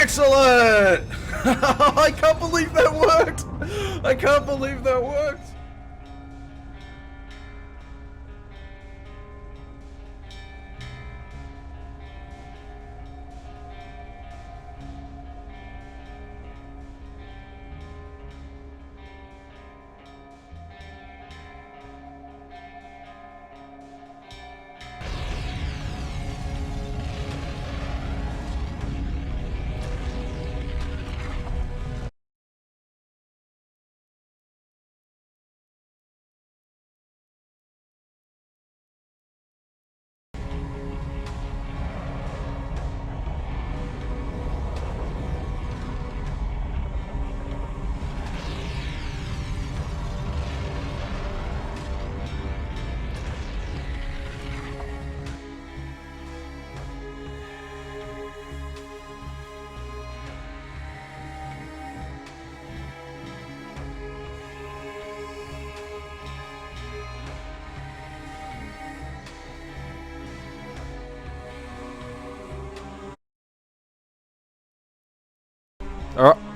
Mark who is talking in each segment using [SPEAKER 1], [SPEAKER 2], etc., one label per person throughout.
[SPEAKER 1] Excellent! I can't believe that worked! I can't believe that worked!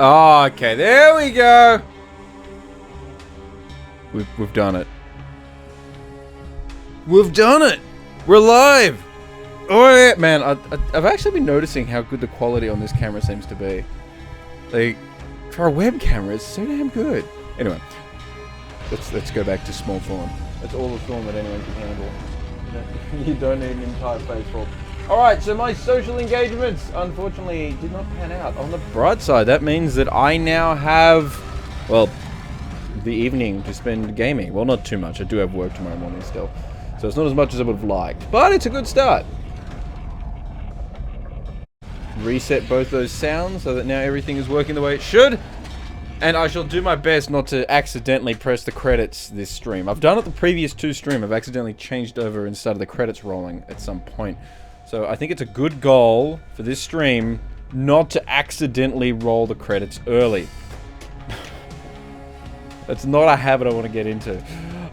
[SPEAKER 1] Oh, okay, there we go. We've done it. We've done it. We're live. Oh yeah, man. I've actually been noticing how good the quality on this camera seems to be. Like, for a web camera, it's so damn good. Anyway, let's go back to small form. That's all the film that anyone can handle. You don't need an entire face full. Alright, so my social engagements unfortunately did not pan out. On the bright side, that means that I now have, well, the evening to spend gaming. Well, not too much. I do have work tomorrow morning still. So it's not as much as I would have liked. But it's a good start. Reset both those sounds so that now everything is working the way it should. And I shall do my best not to accidentally press the credits this stream. I've done it the previous two streams. I've accidentally changed over and started the credits rolling at some point. So I think it's a good goal for this stream not to accidentally roll the credits early. That's not a habit I want to get into.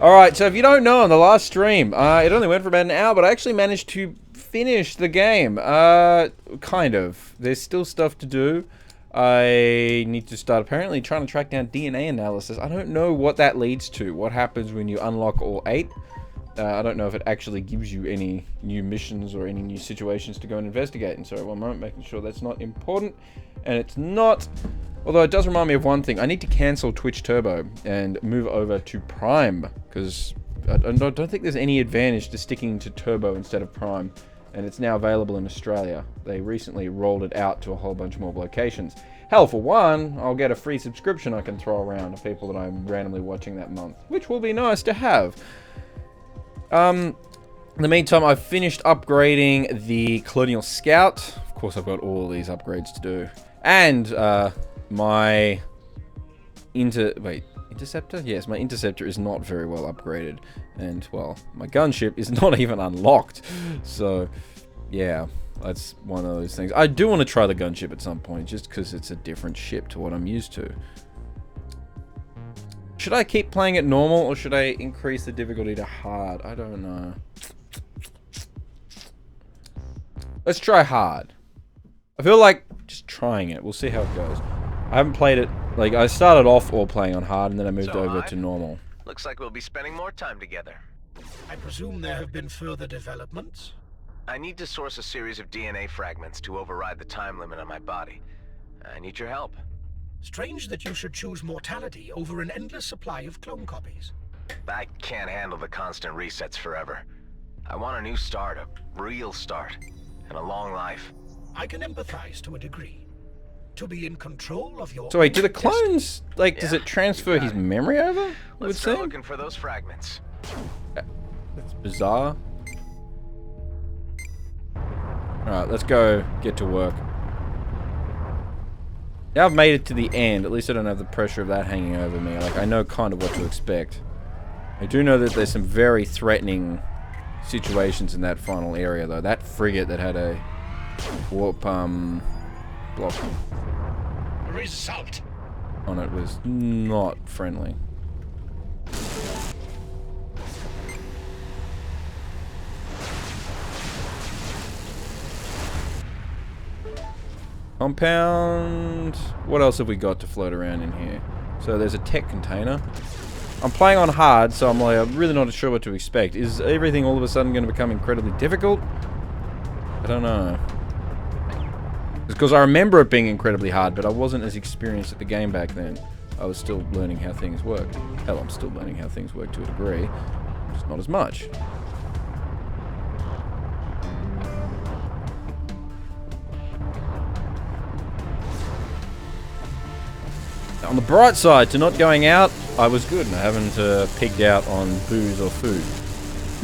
[SPEAKER 1] Alright, so if you don't know, on the last stream, it only went for about an hour, but I actually managed to finish the game. Kind of. There's still stuff to do. I need to start apparently trying to track down DNA analysis. I don't know what that leads to. What happens when you unlock all 8? I don't know if it actually gives you any new missions or any new situations to go and investigate. And so at one moment, making sure that's not important. And it's not. Although it does remind me of one thing. I need to cancel Twitch Turbo and move over to Prime. Because I don't think there's any advantage to sticking to Turbo instead of Prime. And it's now available in Australia. They recently rolled it out to a whole bunch more locations. Hell, for one, I'll get a free subscription I can throw around to people that I'm randomly watching that month. Which will be nice to have. In the meantime, I've finished upgrading the Colonial Scout. Of course, I've got all these upgrades to do. And, my Interceptor? Yes, my Interceptor is not very well upgraded. And, well, my gunship is not even unlocked. So, yeah, that's one of those things. I do want to try the gunship at some point, just because it's a different ship to what I'm used to. Should I keep playing it normal, or should I increase the difficulty to hard? I don't know. Let's try hard. I feel like just trying it. We'll see how it goes. I haven't played it. Like, I started off all playing on hard, and then I moved over to normal.
[SPEAKER 2] Looks like we'll be spending more time together.
[SPEAKER 3] I presume there have been further developments?
[SPEAKER 2] I need to source a series of DNA fragments to override the time limit on my body. I need your help.
[SPEAKER 3] Strange that you should choose mortality over an endless supply of clone copies.
[SPEAKER 2] I can't handle the constant resets forever. I want a new start, a real start, and a long life.
[SPEAKER 3] I can empathize to a degree. To be in control of your...
[SPEAKER 1] So wait, do the clones, like, does it transfer his memory over?
[SPEAKER 2] Let's start looking for those fragments.
[SPEAKER 1] That's bizarre. Alright, let's go get to work. Now I've made it to the end. At least I don't have the pressure of that hanging over me. Like, I know kind of what to expect. I do know that there's some very threatening situations in that final area, though. That frigate that had a warp, block
[SPEAKER 3] result
[SPEAKER 1] on it was not friendly. Compound. What else have we got to float around in here? So there's a tech container. I'm playing on hard, so I'm really not sure what to expect. Is everything all of a sudden going to become incredibly difficult? I don't know. Because I remember it being incredibly hard, but I wasn't as experienced at the game back then. I was still learning how things work. Hell, I'm still learning how things work to a degree. Just not as much. On the bright side to not going out, I was good and I haven't pigged out on booze or food.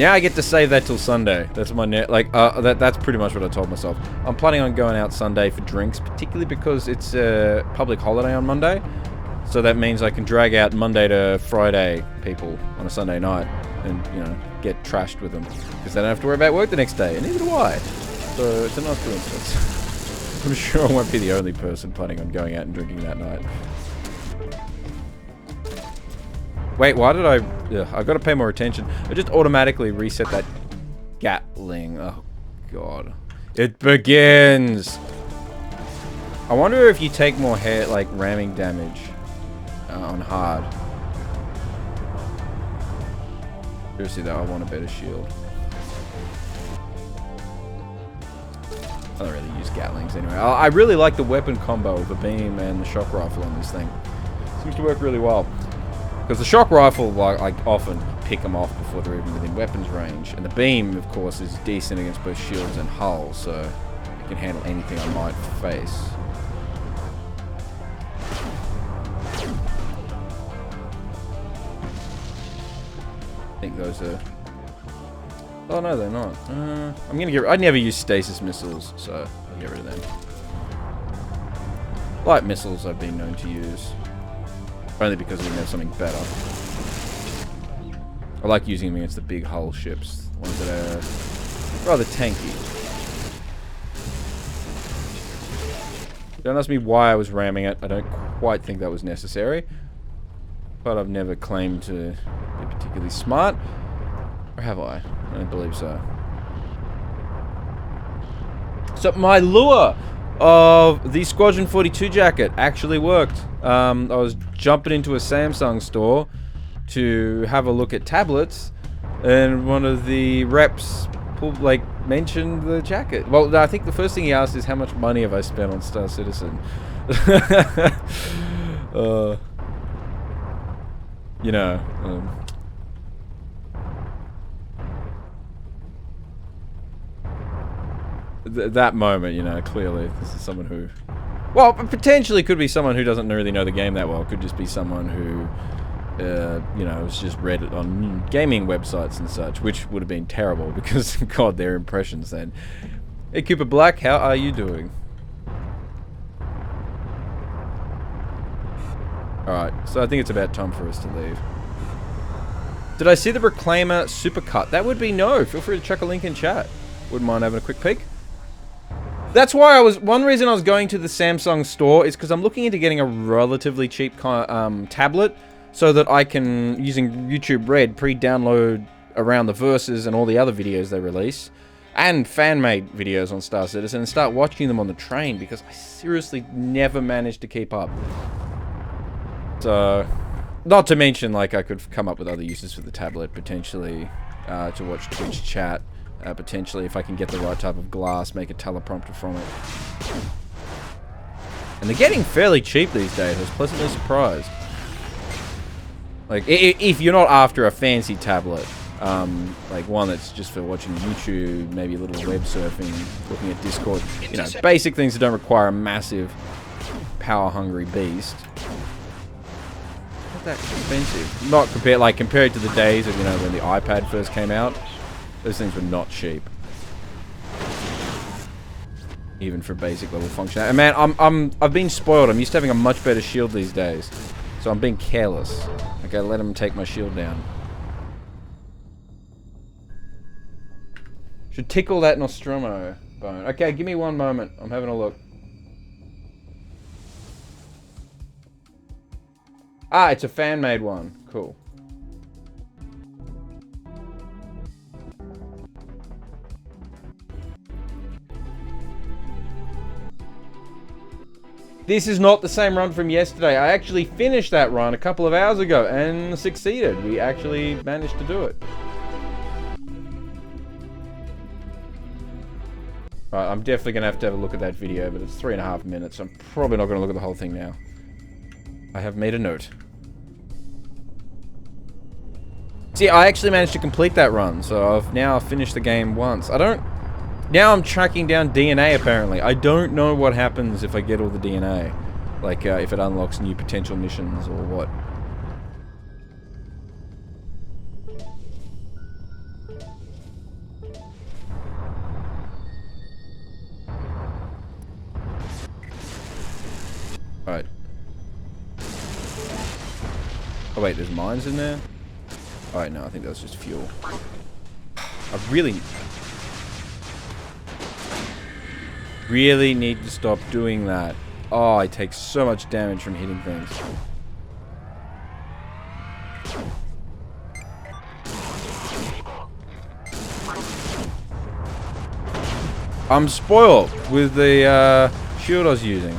[SPEAKER 1] Now I get to save that till Sunday. That's my that's pretty much what I told myself. I'm planning on going out Sunday for drinks, particularly because it's a public holiday on Monday. So that means I can drag out Monday to Friday people on a Sunday night and, you know, get trashed with them. Because they don't have to worry about work the next day, and neither do I. So it's a nice coincidence. I'm sure I won't be the only person planning on going out and drinking that night. Wait, why did I... Ugh, I've got to pay more attention. I just automatically reset that Gatling. Oh, God. It begins! I wonder if you take more ramming damage on hard. Seriously, though, I want a better shield. I don't really use Gatlings anyway. I really like the weapon combo of the beam and the shock rifle on this thing. Seems to work really well. Because the shock rifle, like often pick them off before they're even within weapons range. And the beam, of course, is decent against both shields and hull, so it can handle anything I might face. I think those are... Oh, no, they're not. I'm gonna get... I never use stasis missiles, so I'll get rid of them. Light missiles I've been known to use. Only because we have something better. I like using them against the big hull ships. Ones that are rather tanky. Don't ask me why I was ramming it. I don't quite think that was necessary. But I've never claimed to be particularly smart. Or have I? I don't believe so. So my lure of the Squadron 42 jacket actually worked. I was jumping into a Samsung store to have a look at tablets, and one of the reps mentioned the jacket. Well, I think the first thing he asked is how much money have I spent on Star Citizen. You know. That moment, you know, clearly this is someone who, well, potentially could be someone who doesn't really know the game that well. Could just be someone who, you know, has just read it on gaming websites and such, which would have been terrible because, God, their impressions then. Hey, Cooper Black, how are you doing? Alright, so I think it's about time for us to leave. Did I see the Reclaimer supercut? That would be no. Feel free to chuck a link in chat. Wouldn't mind having a quick peek. That's why one reason I was going to the Samsung store is because I'm looking into getting a relatively cheap tablet so that I can, using YouTube Red, pre-download around the Versus and all the other videos they release, and fan-made videos on Star Citizen, and start watching them on the train, because I seriously never managed to keep up. So, not to mention, like, I could come up with other uses for the tablet, potentially, to watch Twitch chat. Potentially, if I can get the right type of glass, make a teleprompter from it. And they're getting fairly cheap these days. I was pleasantly surprised. Like, if you're not after a fancy tablet, like one that's just for watching YouTube, maybe a little web surfing, looking at Discord, you know, basic things that don't require a massive, power-hungry beast. Not that expensive. Not compared to the days of, you know, when the iPad first came out. Those things were not cheap. Even for basic level function. And man, I've been spoiled. I'm used to having a much better shield these days. So I'm being careless. I gotta let him take my shield down. Should tickle that Nostromo bone. Okay, give me one moment. I'm having a look. Ah, it's a fan-made one. Cool. This is not the same run from yesterday. I actually finished that run a couple of hours ago and succeeded. We actually managed to do it. Right, I'm definitely going to have a look at that video, but it's 3.5 minutes. I'm probably not going to look at the whole thing now. I have made a note. See, I actually managed to complete that run, so I've now finished the game once. Now I'm tracking down DNA, apparently. I don't know what happens if I get all the DNA. Like, if it unlocks new potential missions or what. Alright. Oh wait, there's mines in there? Alright, no, I think that was just fuel. I really need to stop doing that. Oh, I take so much damage from hitting things. I'm spoiled with the shield I was using.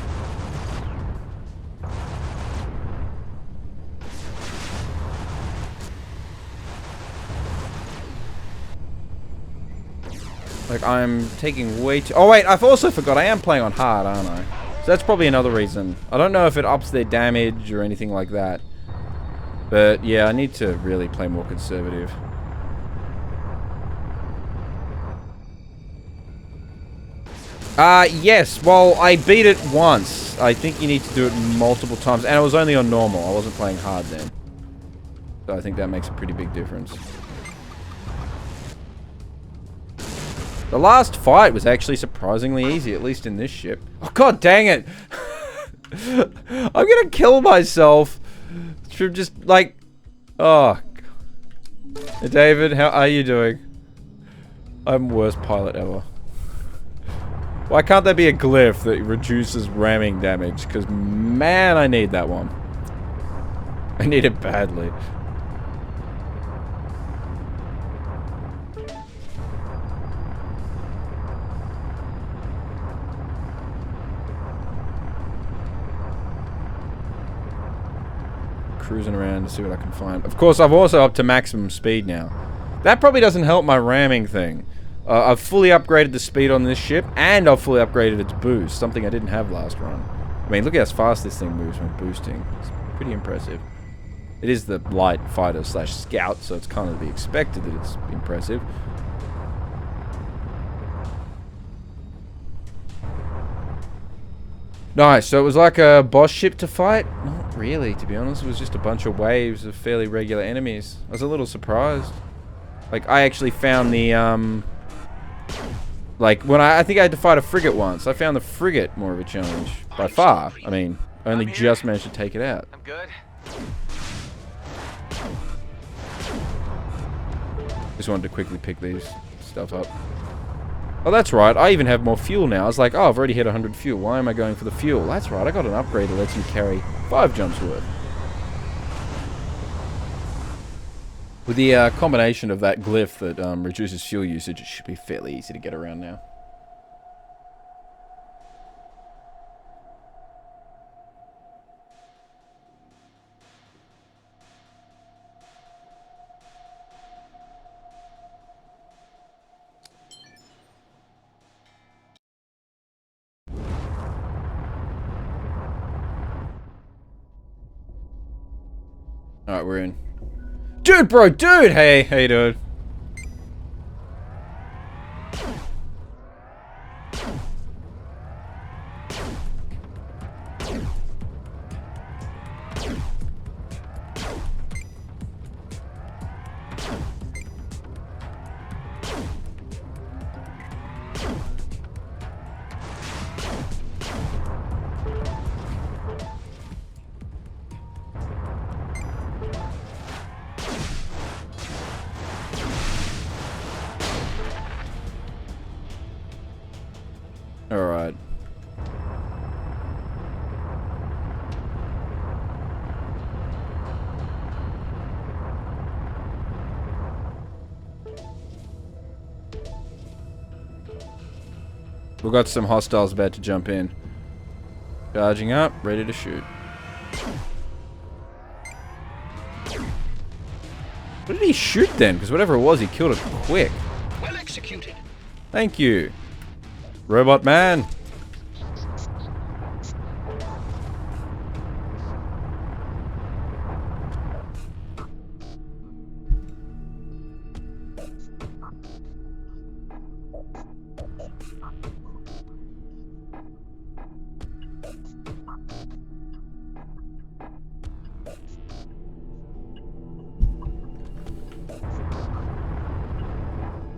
[SPEAKER 1] Like, I'm taking way too... Oh, wait, I've also forgot. I am playing on hard, aren't I? So that's probably another reason. I don't know if it ups their damage or anything like that. But, yeah, I need to really play more conservative. Yes. Well, I beat it once. I think you need to do it multiple times. And it was only on normal. I wasn't playing hard then. So I think that makes a pretty big difference. The last fight was actually surprisingly easy, at least in this ship. Oh, god dang it! I'm gonna kill myself from just, like... Oh. Hey, David, how are you doing? I'm worst pilot ever. Why can't there be a glyph that reduces ramming damage? Because, man, I need that one. I need it badly. Cruising around to see what I can find. Of course, I've also up to maximum speed now. That probably doesn't help my ramming thing. I've fully upgraded the speed on this ship, and I've fully upgraded its boost, something I didn't have last run. I mean, look how fast this thing moves when boosting. It's pretty impressive. It is the light fighter slash scout, so it's kind of to be expected that it's impressive. Nice, so it was like a boss ship to fight? Not really, to be honest. It was just a bunch of waves of fairly regular enemies. I was a little surprised. Like, I actually found the, like, when I think I had to fight a frigate once. I found the frigate more of a challenge. By far. I mean, I only just managed to take it out.
[SPEAKER 2] I'm good.
[SPEAKER 1] Just wanted to quickly pick these stuff up. Oh, that's right. I even have more fuel now. I was like, oh, I've already hit 100 fuel. Why am I going for the fuel? That's right. I got an upgrade that lets me carry 5 jumps worth. With the combination of that glyph that reduces fuel usage, it should be fairly easy to get around now. Alright, we're in. Dude, bro, dude! Hey, how you doing? Alright. We've got some hostiles about to jump in. Charging up, ready to shoot. What did he shoot then? Because whatever it was, he killed it quick.
[SPEAKER 3] Well executed.
[SPEAKER 1] Thank you. Robot man.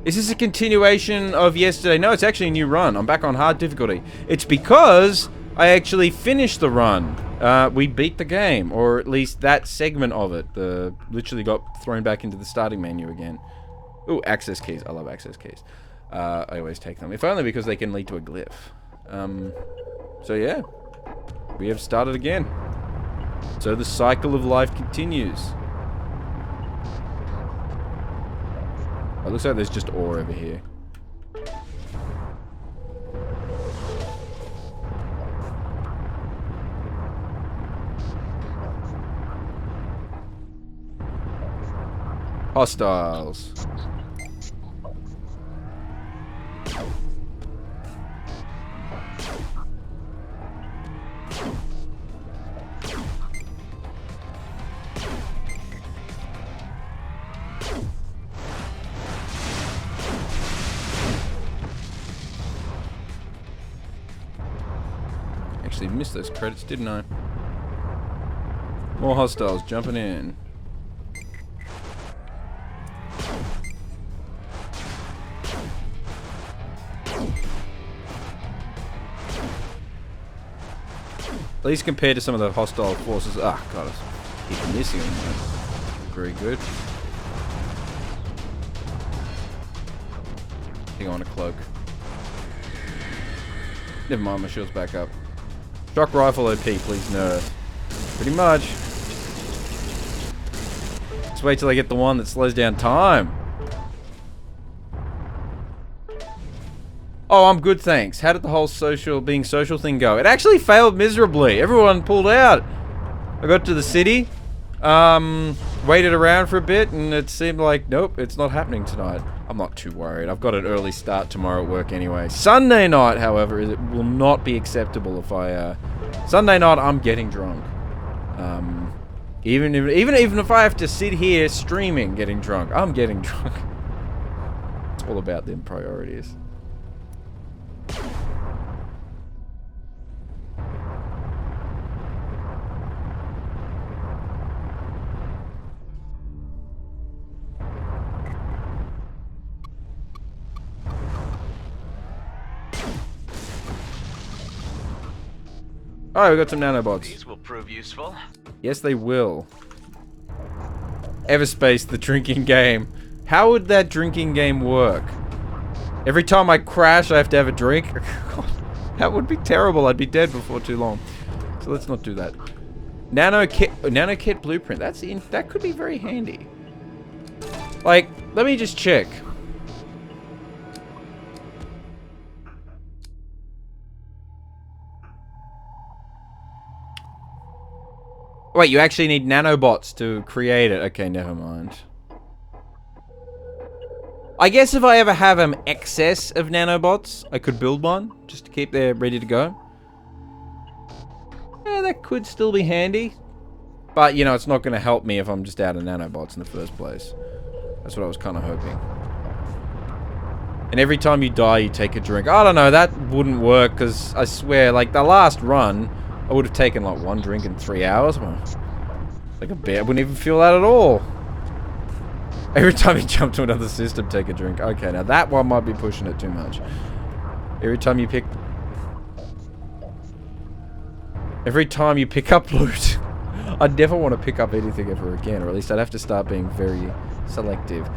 [SPEAKER 1] Is this a continuation of yesterday? No, it's actually a new run. I'm back on hard difficulty. It's because I actually finished the run. We beat the game, or at least that segment of it. Literally got thrown back into the starting menu again. Ooh, access keys. I love access keys. I always take them. If only because they can lead to a glyph. So yeah. We have started again. So the cycle of life continues. It looks like there's just ore over here. Hostiles. Actually missed those credits, didn't I? More hostiles jumping in. At least compared to some of the hostile forces. Ah, God, I keep missing them. Very good. I think I want a cloak. Never mind, my shield's back up. Shock rifle OP, please nerf. Pretty much. Let's wait till I get the one that slows down time. Oh, I'm good, thanks. How did the whole being social thing go? It actually failed miserably. Everyone pulled out. I got to the city, waited around for a bit, and it seemed like, nope, it's not happening tonight. I'm not too worried. I've got an early start tomorrow at work anyway. Sunday night, however, it will not be acceptable if I, Sunday night, I'm getting drunk. Even if I have to sit here streaming getting drunk, I'm getting drunk. It's all about them priorities. Alright, we got some nanobots.
[SPEAKER 2] These will prove useful.
[SPEAKER 1] Yes, they will. Everspace, the drinking game. How would that drinking game work? Every time I crash, I have to have a drink? That would be terrible. I'd be dead before too long. So let's not do that. Nano kit blueprint. That could be very handy. Like, let me just check. Wait, you actually need nanobots to create it. Okay, never mind. I guess if I ever have an excess of nanobots, I could build one just to keep there ready to go. Yeah, that could still be handy. But, you know, it's not going to help me if I'm just out of nanobots in the first place. That's what I was kind of hoping. And every time you die, you take a drink. I don't know, that wouldn't work because I swear, like, the last run, I would have taken, like, 1 drink in 3 hours. Like a bear wouldn't even feel that at all. Every time you jump to another system, take a drink. Okay, now that one might be pushing it too much. Every time you pick up loot, I'd never want to pick up anything ever again, or at least I'd have to start being very selective.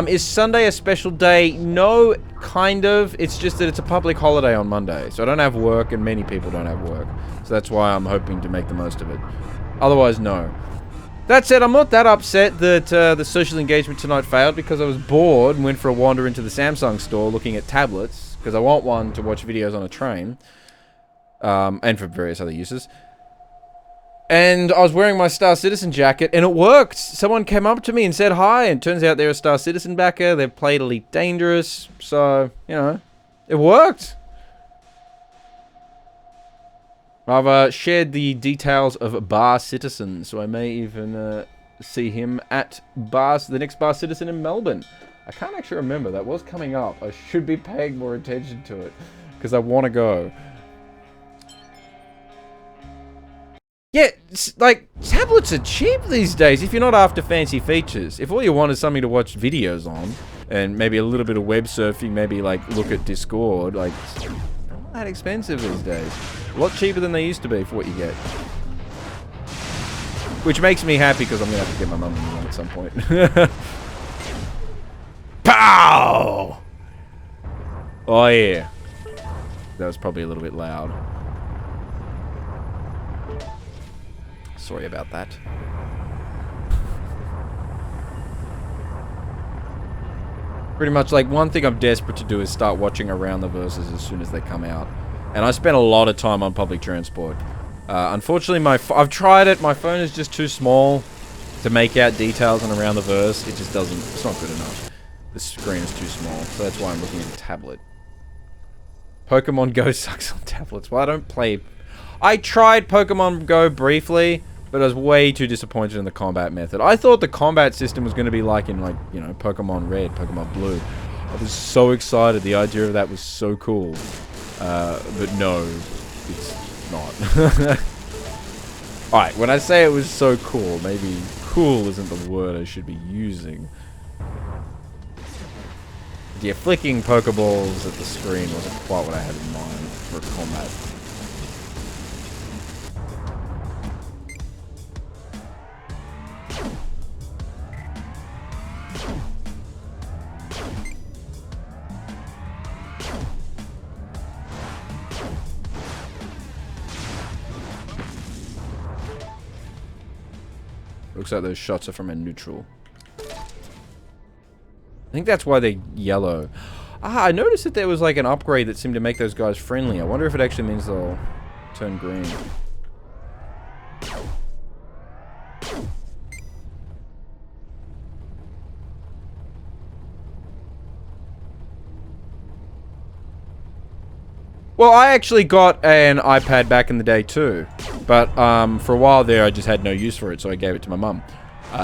[SPEAKER 1] Is Sunday a special day? No, kind of. It's just that it's a public holiday on Monday, so I don't have work, and many people don't have work. So that's why I'm hoping to make the most of it. Otherwise, no. That said, I'm not that upset that the social engagement tonight failed because I was bored and went for a wander into the Samsung store looking at tablets because I want one to watch videos on a train. and for various other uses. And I was wearing my Star Citizen jacket, and it worked. Someone came up to me and said hi, and turns out they're a Star Citizen backer. They've played Elite Dangerous, so, you know, it worked. I've shared the details of Bar Citizen, so I may even see him at the next Bar Citizen in Melbourne. I can't actually remember. That was coming up. I should be paying more attention to it, because I want to go. Yeah, like, tablets are cheap these days if you're not after fancy features. If all you want is something to watch videos on, and maybe a little bit of web surfing, maybe, like, look at Discord, like, it's not that expensive these days. A lot cheaper than they used to be for what you get. Which makes me happy, because I'm going to have to get my mum one at some point. Pow! Oh, yeah. That was probably a little bit loud. Sorry about that. Pretty much, like, one thing I'm desperate to do is start watching Around the Verses as soon as they come out. And I spend a lot of time on public transport. Unfortunately, I've tried it. My phone is just too small to make out details on Around the Verse. It just doesn't... It's not good enough. The screen is too small. So that's why I'm looking at a tablet. Pokemon Go sucks on tablets. Well, I don't play... I tried Pokemon Go briefly, but I was way too disappointed in the combat method. I thought the combat system was going to be like in, like, you know, Pokemon Red, Pokemon Blue. I was so excited. The idea of that was so cool. But no, it's not. Alright, when I say it was so cool, maybe cool isn't the word I should be using. Yeah, flicking Pokeballs at the screen wasn't quite what I had in mind for combat. Looks like those shots are from a neutral. I think that's why they're yellow. Ah, I noticed that there was like an upgrade that seemed to make those guys friendly. I wonder if it actually means they'll turn green. Well, I actually got an iPad back in the day too. But for a while there, I just had no use for it, so I gave it to my mum.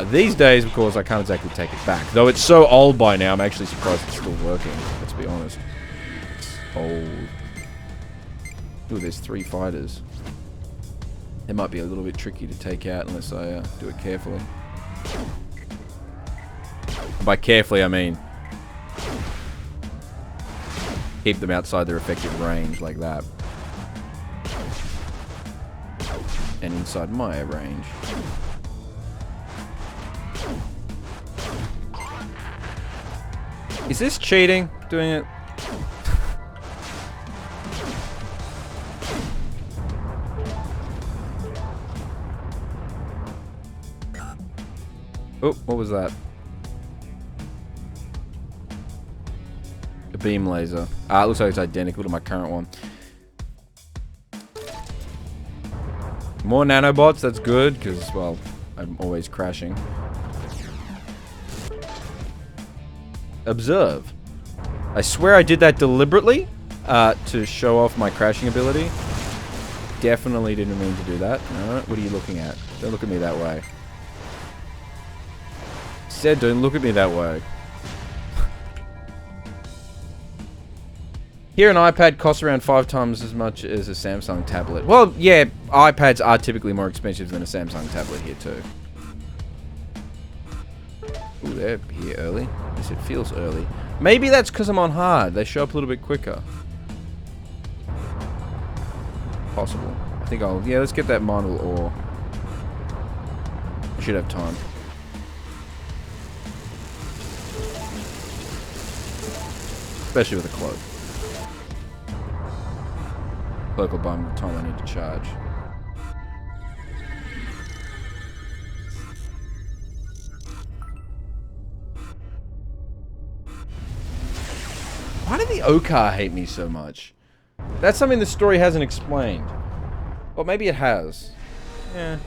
[SPEAKER 1] These days, of course, I can't exactly take it back. Though it's so old by now, I'm actually surprised it's still working. Let's be honest. It's old. Ooh, there's 3 fighters. It might be a little bit tricky to take out unless I do it carefully. And by carefully, I mean keep them outside their effective range, like that. And inside my range. Is this cheating? Doing it? Oh, what was that? A beam laser. Ah, it looks like it's identical to my current one. More nanobots, that's good, because, well, I'm always crashing. Observe. I swear I did that deliberately to show off my crashing ability. Definitely didn't mean to do that. No, what are you looking at? Don't look at me that way. Said don't look at me that way. Here, an iPad costs around 5 times as much as a Samsung tablet. Well, yeah, iPads are typically more expensive than a Samsung tablet here, too. Ooh, they're here early. At least it feels early. Maybe that's because I'm on hard. They show up a little bit quicker. Possible. I think I'll... Yeah, let's get that Mindle ore. I should have time. Especially with a cloak. Cloak will buy me the time I need to charge. Why did the Okar hate me so much? That's something the story hasn't explained. Or maybe it has. Yeah.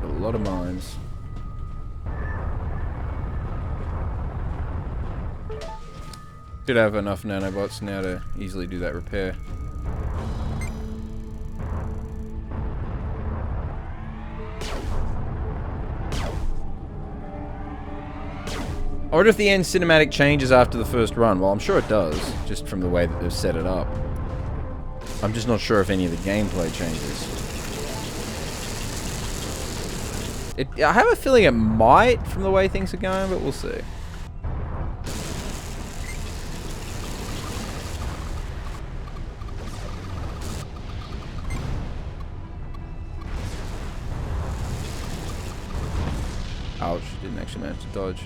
[SPEAKER 1] A lot of mines. Should have enough nanobots now to easily do that repair. I wonder if the end cinematic changes after the first run. Well, I'm sure it does, just from the way that they've set it up. I'm just not sure if any of the gameplay changes. I have a feeling it might from the way things are going, but we'll see. Ouch, didn't actually manage to dodge.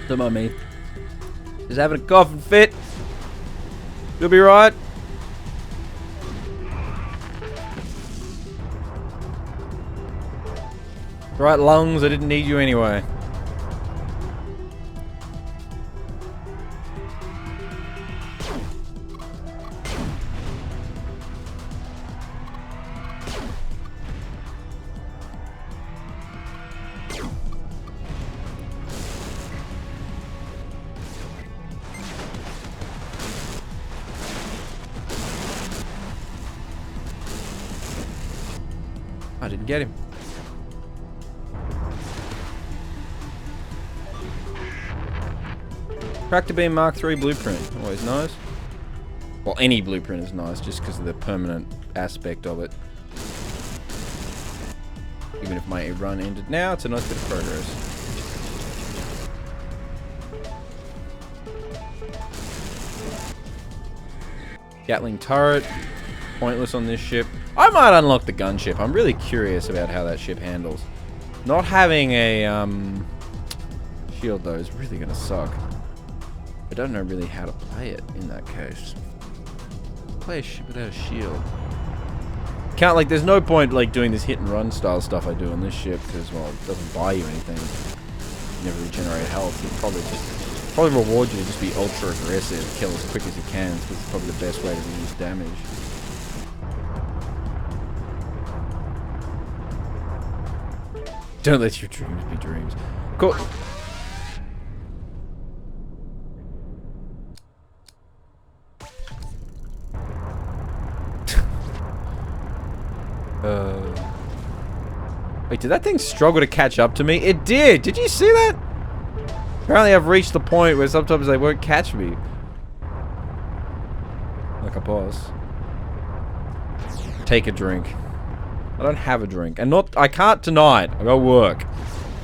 [SPEAKER 1] Don't mind me. Just having a coughing fit. You'll be right. Right, lungs, I didn't need you anyway. I didn't get him. Tractor beam Mark III blueprint. Always nice. Well, any blueprint is nice just because of the permanent aspect of it. Even if my run ended now, it's a nice bit of progress. Gatling turret. Pointless on this ship. I might unlock the gunship. I'm really curious about how that ship handles. Not having a shield though is really gonna suck. I don't know really how to play it in that case. Play a ship without a shield. Can't, like, there's no point like doing this hit and run style stuff I do on this ship because, well, it doesn't buy you anything. You never regenerate health. It probably reward you to just be ultra aggressive, kill as quick as you can because it's probably the best way to reduce damage. Don't let your dreams be dreams. Cool. Wait, did that thing struggle to catch up to me? It did! Did you see that? Apparently I've reached the point where sometimes they won't catch me. Like a boss. Take a drink. I don't have a drink. And I can't tonight. I got work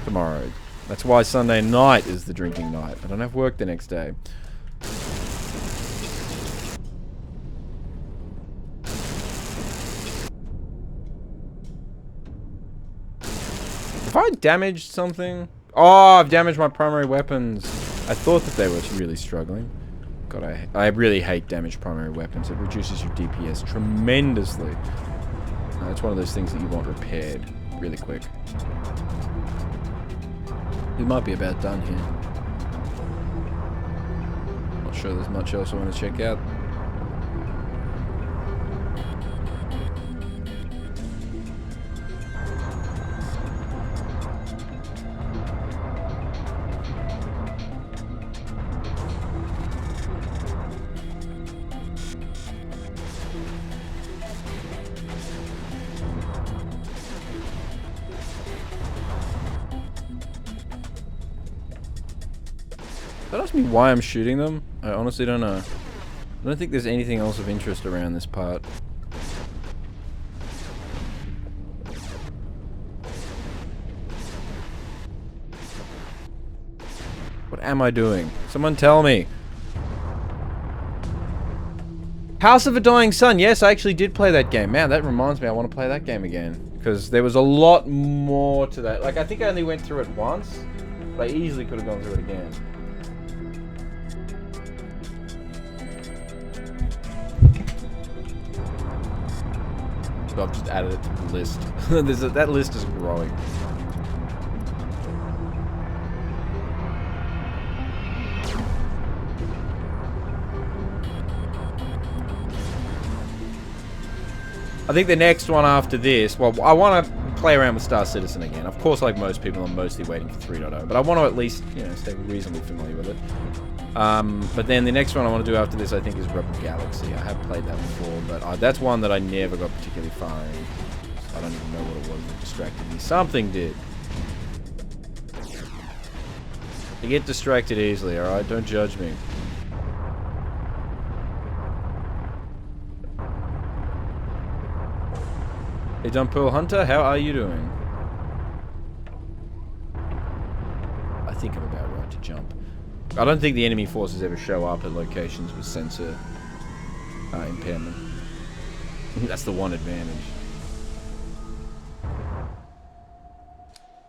[SPEAKER 1] tomorrow. That's why Sunday night is the drinking night. I don't have work the next day. Have I damaged something? Oh, I've damaged my primary weapons. I thought that they were really struggling. God, I really hate damaged primary weapons. It reduces your DPS tremendously. It's one of those things that you want repaired really quick. We might be about done here. Not sure there's much else I want to check out. Don't ask me why I'm shooting them. I honestly don't know. I don't think there's anything else of interest around this part. What am I doing? Someone tell me. House of a Dying Sun. Yes, I actually did play that game. Man, that reminds me I want to play that game again. Because there was a lot more to that. Like, I think I only went through it once. But I easily could have gone through it again. So I've just added it to the list. That list is growing. I think the next one after this, well, I want to play around with Star Citizen again. Of course, like most people, I'm mostly waiting for 3.0, but I want to at least, you know, stay reasonably familiar with it. But then the next one I want to do after this, I think, is Rebel Galaxy. I have played that before, but that's one that I never got particularly far in. I don't even know what it was that distracted me. Something did. I get distracted easily, alright? Don't judge me. Hey, John Pearl Hunter, how are you doing? I think I'm about right to jump. I don't think the enemy forces ever show up at locations with sensor impairment. That's the one advantage.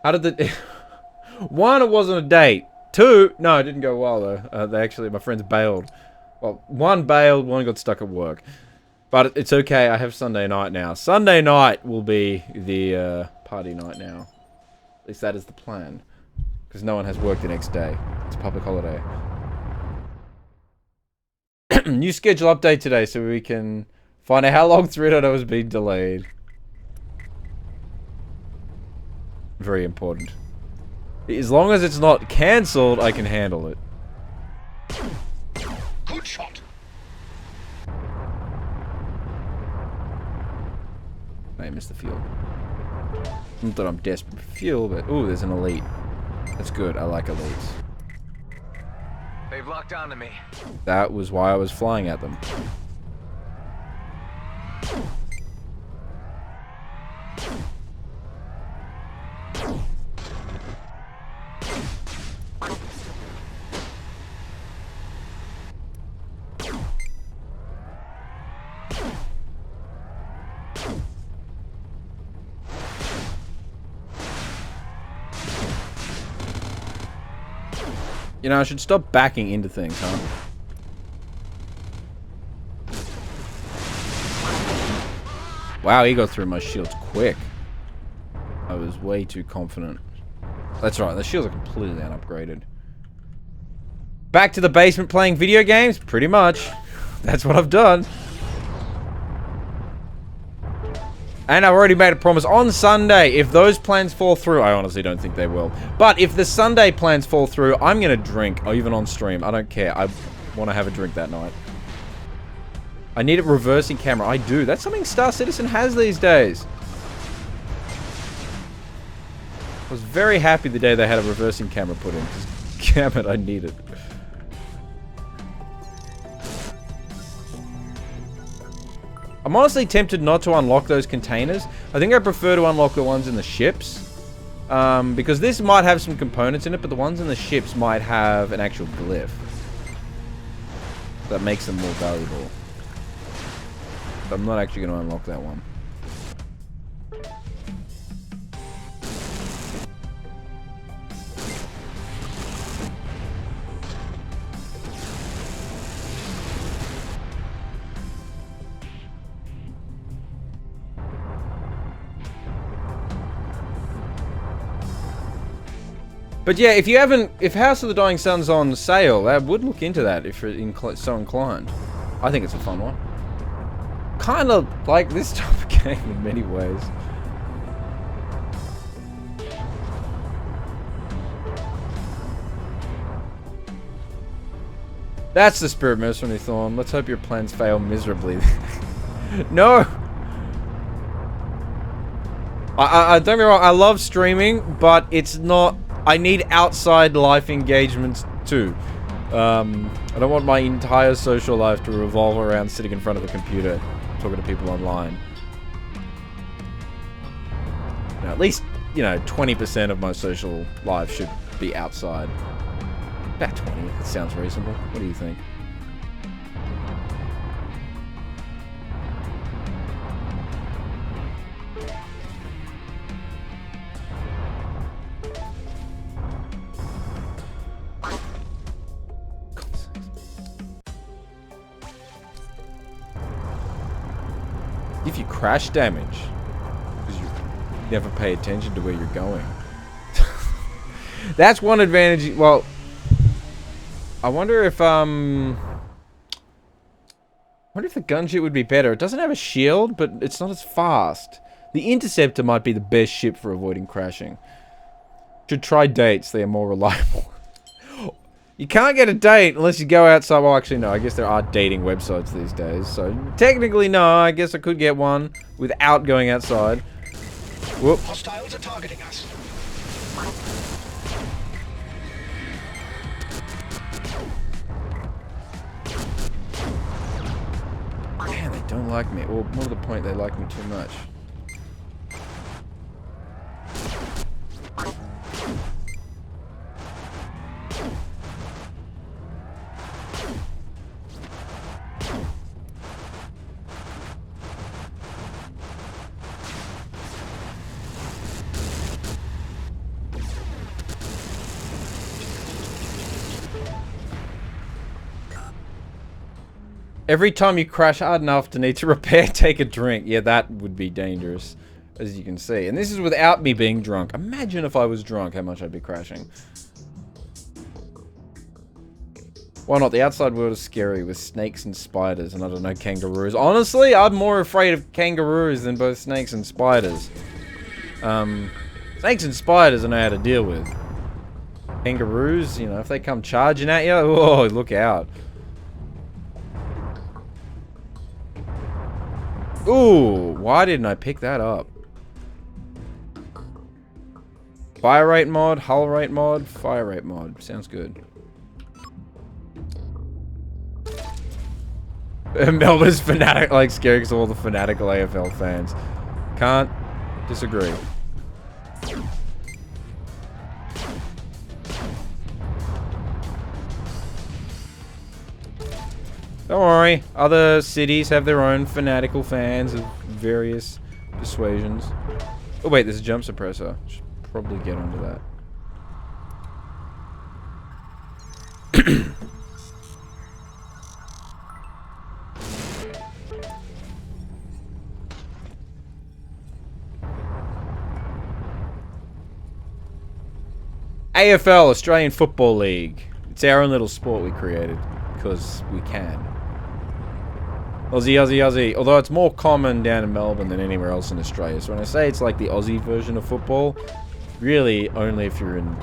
[SPEAKER 1] How did the... One, it wasn't a date. Two, no, it didn't go well though. They actually, my friends bailed. Well, one bailed, one got stuck at work. But it's okay, I have Sunday night now. Sunday night will be the party night now. At least that is the plan. Because no one has work the next day. It's a public holiday. New schedule update today so we can find out how long 3.0 has been delayed. Very important. As long as it's not cancelled, I can handle it.
[SPEAKER 3] Good shot.
[SPEAKER 1] I missed the fuel. Not that I'm desperate for fuel, but... Ooh, there's an elite. That's good. I like elites.
[SPEAKER 2] They've locked onto me.
[SPEAKER 1] That was why I was flying at them. You know, I should stop backing into things, huh? Wow, he got through my shields quick. I was way too confident. That's right, the shields are completely unupgraded. Back to the basement playing video games? Pretty much. That's what I've done. And I've already made a promise on Sunday, if those plans fall through, I honestly don't think they will. But if the Sunday plans fall through, I'm gonna drink, or even on stream. I don't care. I want to have a drink that night. I need a reversing camera. I do. That's something Star Citizen has these days. I was very happy the day they had a reversing camera put in. Because, damn it, I need it. I'm honestly tempted not to unlock those containers. I think I prefer to unlock the ones in the ships. Because this might have some components in it, but the ones in the ships might have an actual glyph. That makes them more valuable. But I'm not actually going to unlock that one. But yeah, if you haven't, if House of the Dying Sun's on sale, I would look into that if you're so inclined. I think it's a fun one. Kind of like this type of game in many ways. That's the spirit, Mercenary Thorn. Let's hope your plans fail miserably. No! I don't get me wrong, I love streaming, but it's not... I need outside life engagements too. I don't want my entire social life to revolve around sitting in front of a computer, talking to people online. Now, at least, 20% of my social life should be outside. About 20, that sounds reasonable. What do you think? If you crash damage, because you never pay attention to where you're going. That's one advantage. Well, I wonder if the gunship would be better. It doesn't have a shield, but it's not as fast. The interceptor might be the best ship for avoiding crashing. Should try dates. They are more reliable. You can't get a date unless you go outside. Well, actually, no. I guess there are dating websites these days. So, technically, no. I guess I could get one without going outside. Whoop.
[SPEAKER 3] Hostiles are targeting us.
[SPEAKER 1] Man, they don't like me. Or, more to the point, they like me too much. Every time you crash hard enough to need to repair, take a drink. Yeah, that would be dangerous, as you can see. And this is without me being drunk. Imagine if I was drunk, how much I'd be crashing. Why not? The outside world is scary with snakes and spiders, and I don't know, kangaroos. Honestly, I'm more afraid of kangaroos than both snakes and spiders. Snakes and spiders I know how to deal with. Kangaroos, if they come charging at you, oh, look out. Ooh, why didn't I pick that up? Fire rate mod, hull rate mod, fire rate mod. Sounds good. Melba's fanatic, like scary because of all the fanatical AFL fans. Can't disagree. Don't worry, other cities have their own fanatical fans of various persuasions. Oh wait, there's a jump suppressor. Should probably get onto that. AFL, Australian Football League. It's our own little sport we created because we can. Aussie, Aussie, Aussie. Although it's more common down in Melbourne than anywhere else in Australia. So when I say it's like the Aussie version of football, really only if you're in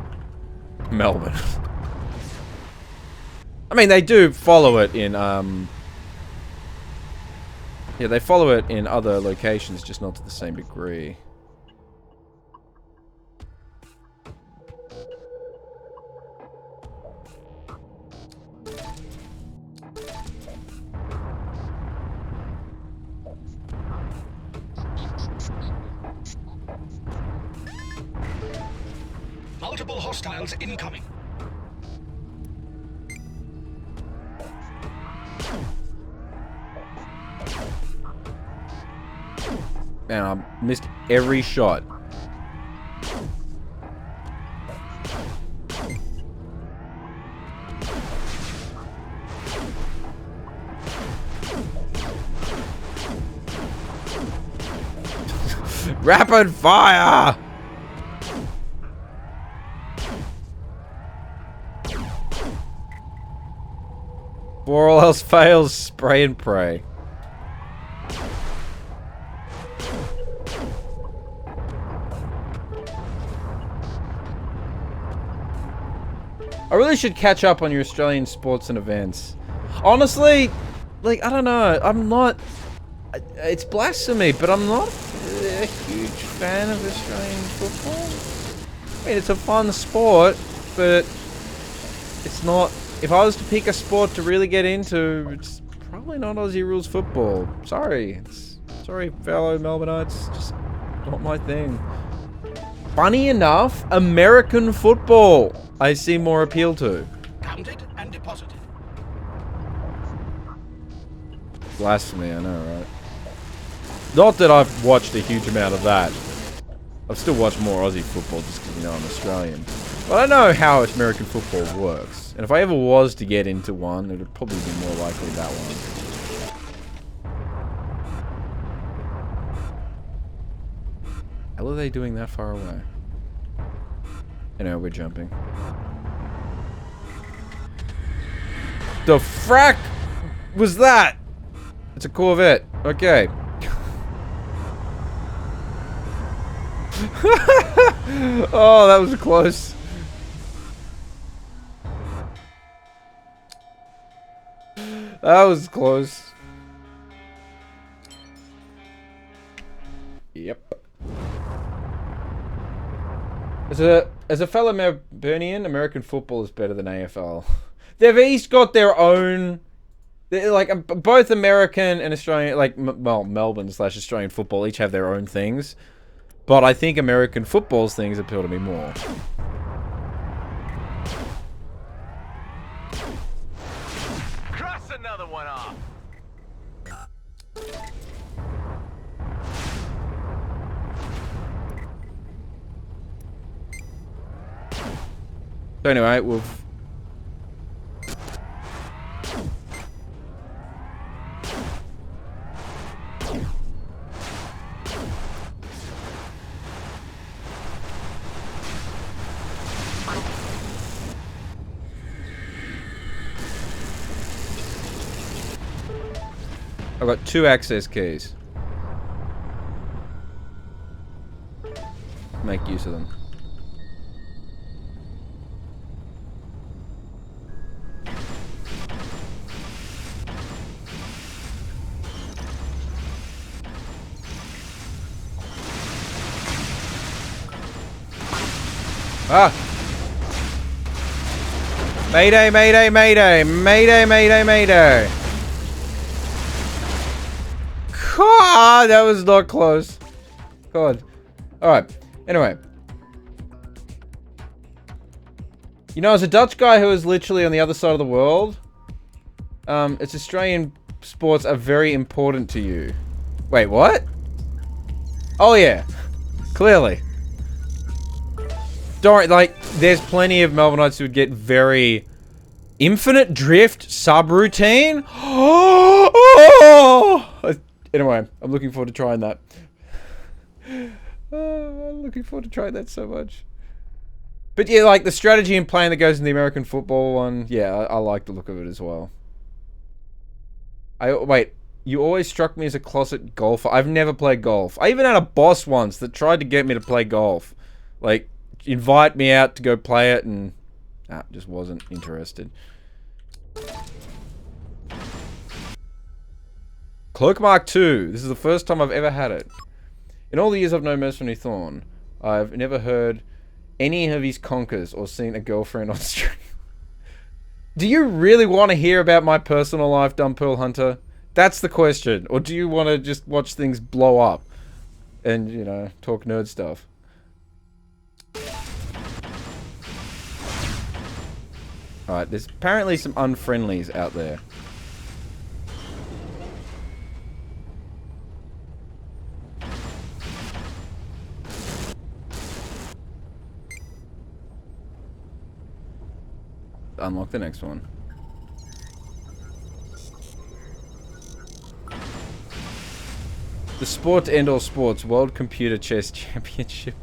[SPEAKER 1] Melbourne. I mean, they do follow it in, yeah, they follow it in other locations, just not to the same degree.
[SPEAKER 3] Multiple hostiles incoming.
[SPEAKER 1] Man, I missed every shot. Rapid fire! Before all else fails, spray and pray. I really should catch up on your Australian sports and events. Honestly, like, I don't know. I'm not... It's blasphemy, but I'm not a huge fan of Australian football. I mean, it's a fun sport, but it's not if I was to pick a sport to really get into, it's probably not Aussie rules football. Sorry. Sorry, fellow Melbourneites. Just not my thing. Funny enough, American football I see more appeal to.
[SPEAKER 3] Counted and deposited.
[SPEAKER 1] Blasphemy, I know, right? Not that I've watched a huge amount of that. I've still watched more Aussie football just because, you know, I'm Australian. But I know how American football works. And if I ever was to get into one, it would probably be more likely that one. How are they doing that far away? Anyway, we're jumping. The frack was that? It's a Corvette. Okay. Oh, that was close. That was close. Yep. As a fellow Melburnian, American football is better than AFL. They've each got their own. Like both American and Australian, like well, Melbourne/Australian football each have their own things, but I think American football's things appeal to me more.
[SPEAKER 2] Cross another one off.
[SPEAKER 1] So anyway, we've. I've got 2 access keys. Make use of them. Ah! Mayday, mayday, mayday! Mayday, mayday, mayday! God, that was not close. God. Alright. Anyway. You know, as a Dutch guy who is literally on the other side of the world, it's Australian sports are very important to you. Wait, what? Oh, yeah. Clearly. Don't worry, like, there's plenty of Melbourneites who would get very... Infinite drift subroutine? Oh! Anyway, I'm looking forward to trying that. Oh, I'm looking forward to trying that so much. But yeah, like, the strategy and plan that goes in the American football one, yeah, I like the look of it as well. Wait, you always struck me as a closet golfer. I've never played golf. I even had a boss once that tried to get me to play golf. Like, invite me out to go play it, and just wasn't interested. Cloak Mark II. This is the first time I've ever had it. In all the years I've known Mercenary Thorn, I've never heard any of his conkers or seen a girlfriend on stream. Do you really want to hear about my personal life, Dumb Pearl Hunter? That's the question. Or do you want to just watch things blow up and, you know, talk nerd stuff? Alright, there's apparently some unfriendlies out there. Unlock the next one. The Sport to End All Sports World Computer Chess Championship.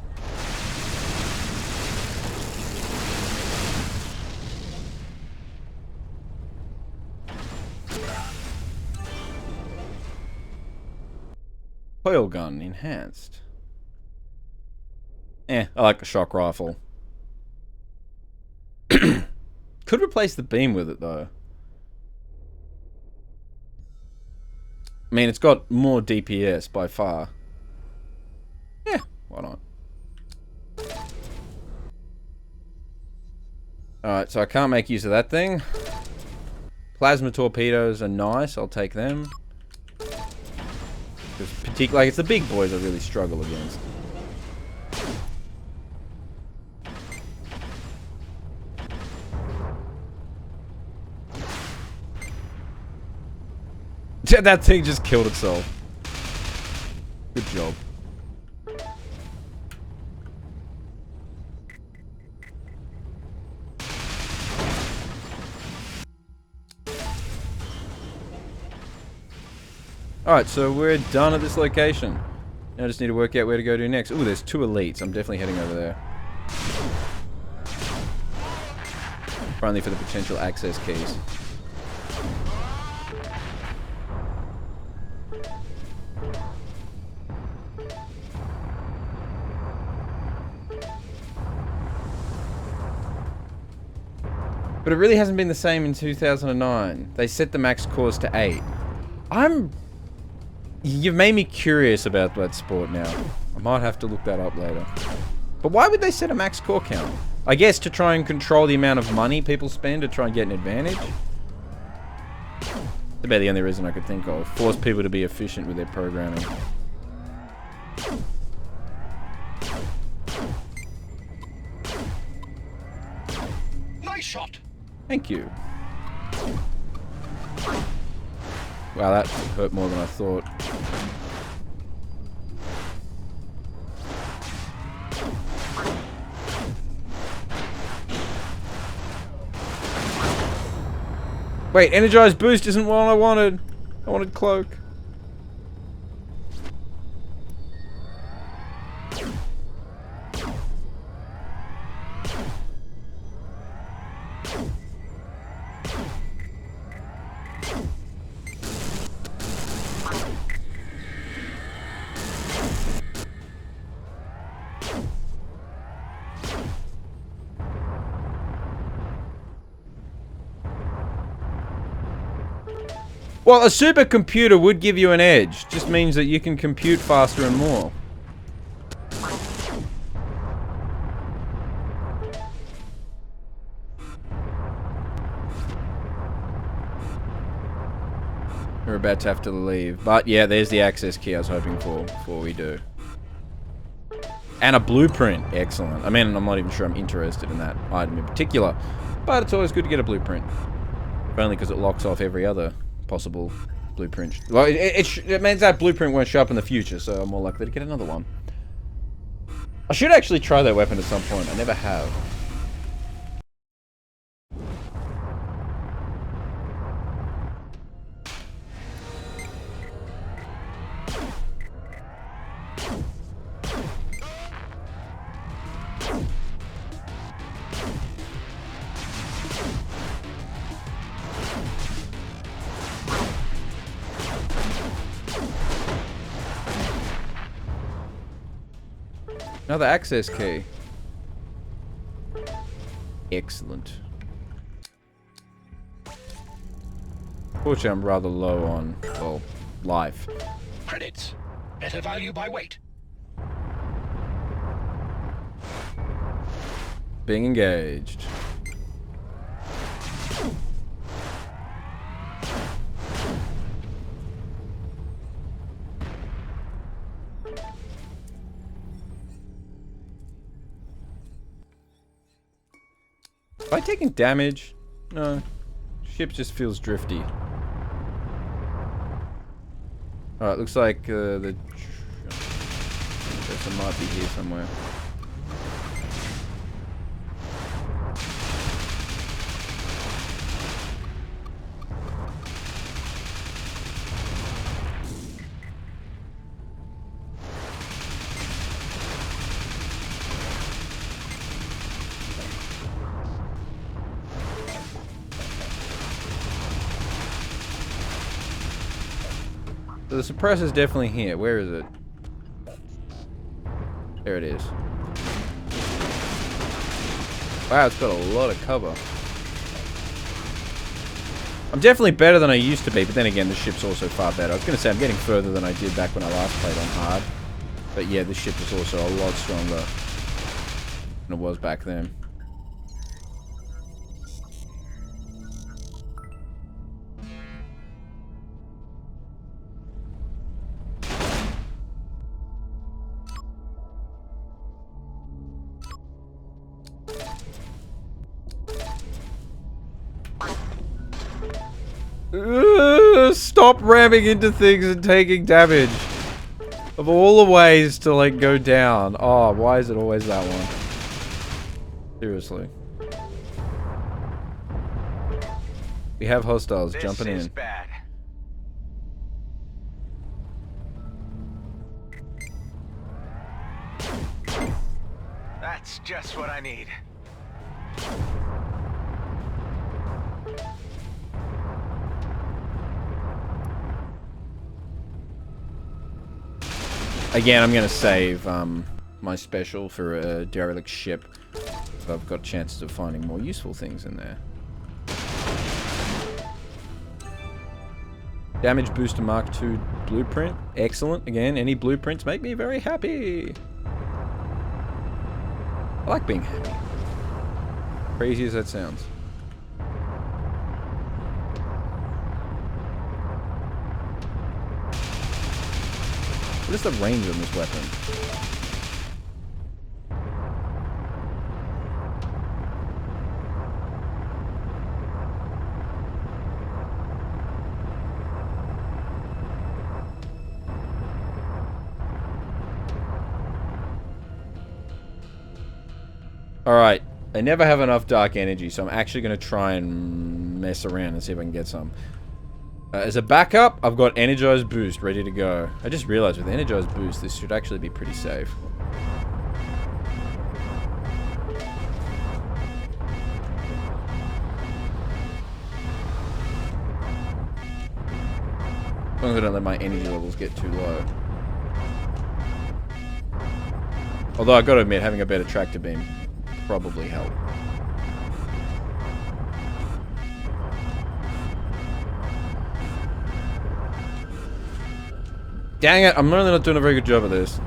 [SPEAKER 1] Coil gun enhanced. I like the shock rifle. Could replace the beam with it though. I mean, it's got more DPS by far. Yeah, why not? Alright, so I can't make use of that thing. Plasma torpedoes are nice. I'll take them. Because particularly, like, it's the big boys I really struggle against. That thing just killed itself. Good job. Alright, so we're done at this location. Now I just need to work out where to go to next. Ooh, there's 2 elites. I'm definitely heading over there. Finally for the potential access keys. But it really hasn't been the same in 2009. They set the max cores to 8. You've made me curious about that sport now. I might have to look that up later. But why would they set a max core count? I guess to try and control the amount of money people spend to try and get an advantage? That's about the only reason I could think of. Force people to be efficient with their programming.
[SPEAKER 3] Nice shot.
[SPEAKER 1] Thank you. Wow, that hurt more than I thought. Wait, energized boost isn't what I wanted. I wanted cloak. Well, a supercomputer would give you an edge. Just means that you can compute faster and more. We're about to have to leave. But yeah, there's the access key I was hoping for before we do. And a blueprint. Excellent. I mean, I'm not even sure I'm interested in that item in particular. But it's always good to get a blueprint. If only because it locks off every other possible blueprint. Well, it means that blueprint won't show up in the future, so I'm more likely to get another one. I should actually try that weapon at some point. I never have. Another access key. Excellent. Fortunately, I'm rather low on, well, life.
[SPEAKER 3] Credits. Better value by weight.
[SPEAKER 1] Being engaged. Am I taking damage? No. Ship just feels drifty. Alright, looks like the person might be here somewhere. So the suppressor's definitely here. Where is it? There it is. Wow, it's got a lot of cover. I'm definitely better than I used to be, but then again, the ship's also far better. I was going to say, I'm getting further than I did back when I last played on hard. But yeah, the ship is also a lot stronger than it was back then. Stop ramming into things and taking damage. Of all the ways to, like, go down. Oh, why is it always that one? Seriously. We have hostiles jumping in.
[SPEAKER 2] This is bad. That's just what I need.
[SPEAKER 1] Again, I'm gonna save my special for a derelict ship, so I've got chances of finding more useful things in there. Damage booster Mark II blueprint, excellent. Again, any blueprints make me very happy. I like being happy. Crazy as that sounds. What is the range on this weapon? Alright, I never have enough dark energy, so I'm actually going to try and mess around and see if I can get some. As a backup, I've got Energized Boost ready to go. I just realized with Energized Boost, this should actually be pretty safe. As long as I don't let my energy levels get too low. Although I gotta admit, having a better tractor beam probably help. Dang it, I'm really not doing a very good job of this.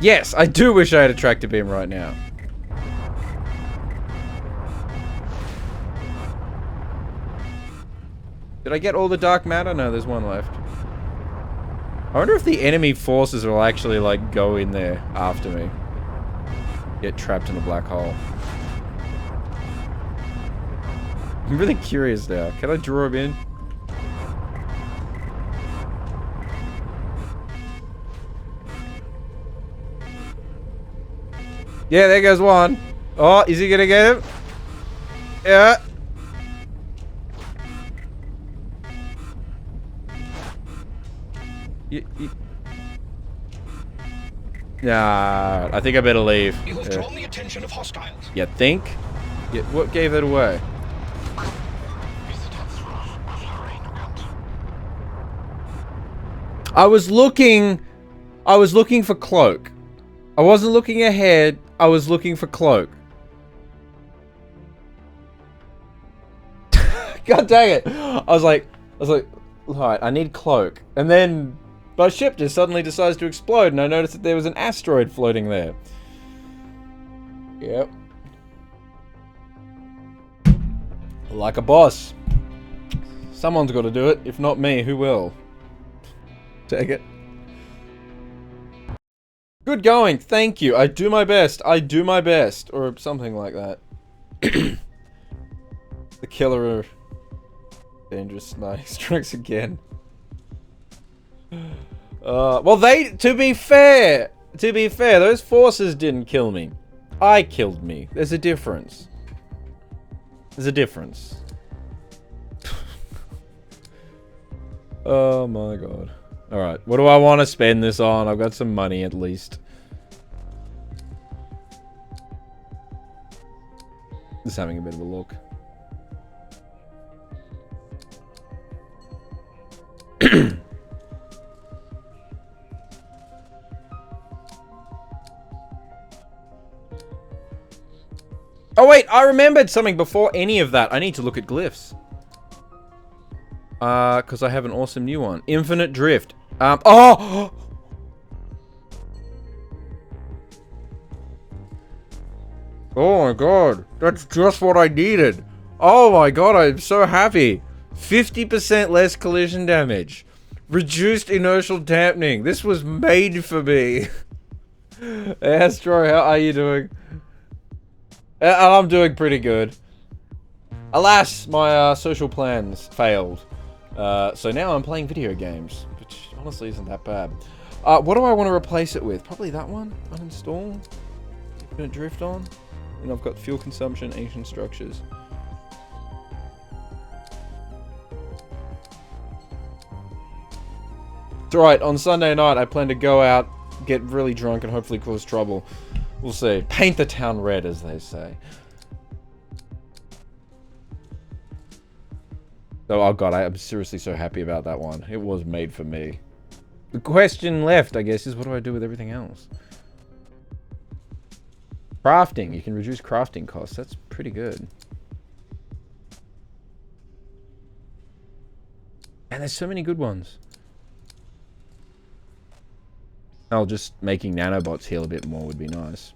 [SPEAKER 1] Yes, I do wish I had a tractor beam right now. Did I get all the dark matter? No, there's one left. I wonder if the enemy forces will actually, like, go in there after me. Get trapped in a black hole. I'm really curious now. Can I draw him in? Yeah, there goes one. Oh, is he gonna get him? Yeah. Nah, I think I better leave.
[SPEAKER 3] You have drawn the attention of hostiles.
[SPEAKER 1] You think? Yeah, what gave that away? I was looking for cloak. I wasn't looking ahead, I was looking for cloak. God dang it. I was like, alright, I need cloak. And then my ship just suddenly decides to explode and I noticed that there was an asteroid floating there. Yep. Like a boss. Someone's got to do it. If not me, who will? Take it. Good going. Thank you. I do my best. I do my best. Or something like that. The killer dangerous knife strikes again. Well, to be fair, those forces didn't kill me. I killed me. There's a difference. There's a difference. Oh my god. Alright, what do I want to spend this on? I've got some money at least. Just having a bit of a look. Oh wait, I remembered something before any of that. I need to look at glyphs. Because I have an awesome new one. Infinite Drift. Oh! Oh my god. That's just what I needed. Oh my god, I'm so happy. 50% less collision damage. Reduced inertial dampening. This was made for me. Astro, how are you doing? I'm doing pretty good. Alas, my social plans failed. So now I'm playing video games, which honestly isn't that bad. What do I want to replace it with? Probably that one. Uninstall. Infinite drift on. And I've got fuel consumption, ancient structures. It's alright, on Sunday night I plan to go out, get really drunk, and hopefully cause trouble. We'll see. Paint the town red, as they say. Oh god, I am seriously so happy about that one. It was made for me. The question left, I guess, is what do I do with everything else? Crafting. You can reduce crafting costs. That's pretty good. And there's so many good ones. Oh, just making nanobots heal a bit more would be nice.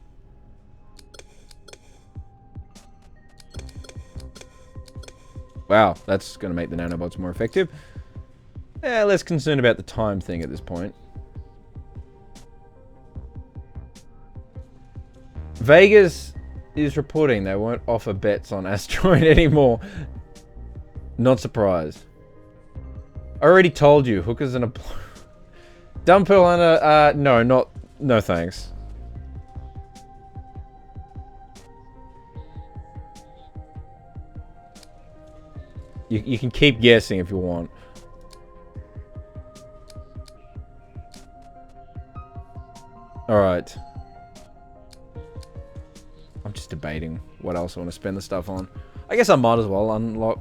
[SPEAKER 1] Wow, that's going to make the nanobots more effective. Less concerned about the time thing at this point. Vegas is reporting they won't offer bets on Asteroid anymore. Not surprised. I already told you, hookers and a... Dumb Pearl Hunter, no thanks. You can keep guessing if you want. Alright. I'm just debating what else I want to spend the stuff on. I guess I might as well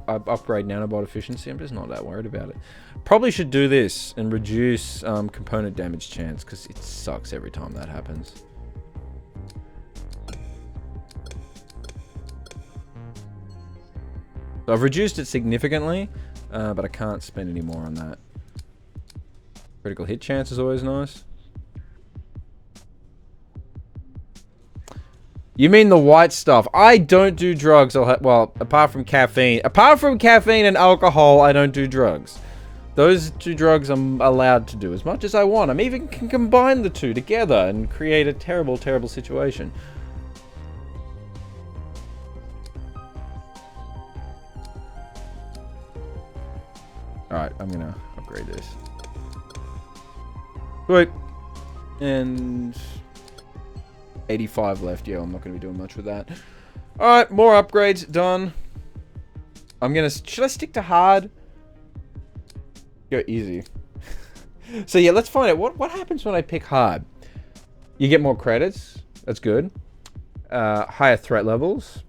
[SPEAKER 1] upgrade nanobot efficiency. I'm just not that worried about it. Probably should do this and reduce component damage chance, because it sucks every time that happens. So I've reduced it significantly, but I can't spend any more on that. Critical hit chance is always nice. You mean the white stuff? I don't do drugs. Well, apart from caffeine. Apart from caffeine and alcohol, I don't do drugs. Those two drugs I'm allowed to do as much as I want. I even can combine the two together and create a terrible, terrible situation. Alright, I'm gonna upgrade this. Wait. And 85 left. Yeah, I'm not gonna be doing much with that. Alright, more upgrades done. I'm gonna... Should I stick to hard? Go easy. So yeah, let's find out what happens when I pick hard. You get more credits. That's good. Higher threat levels.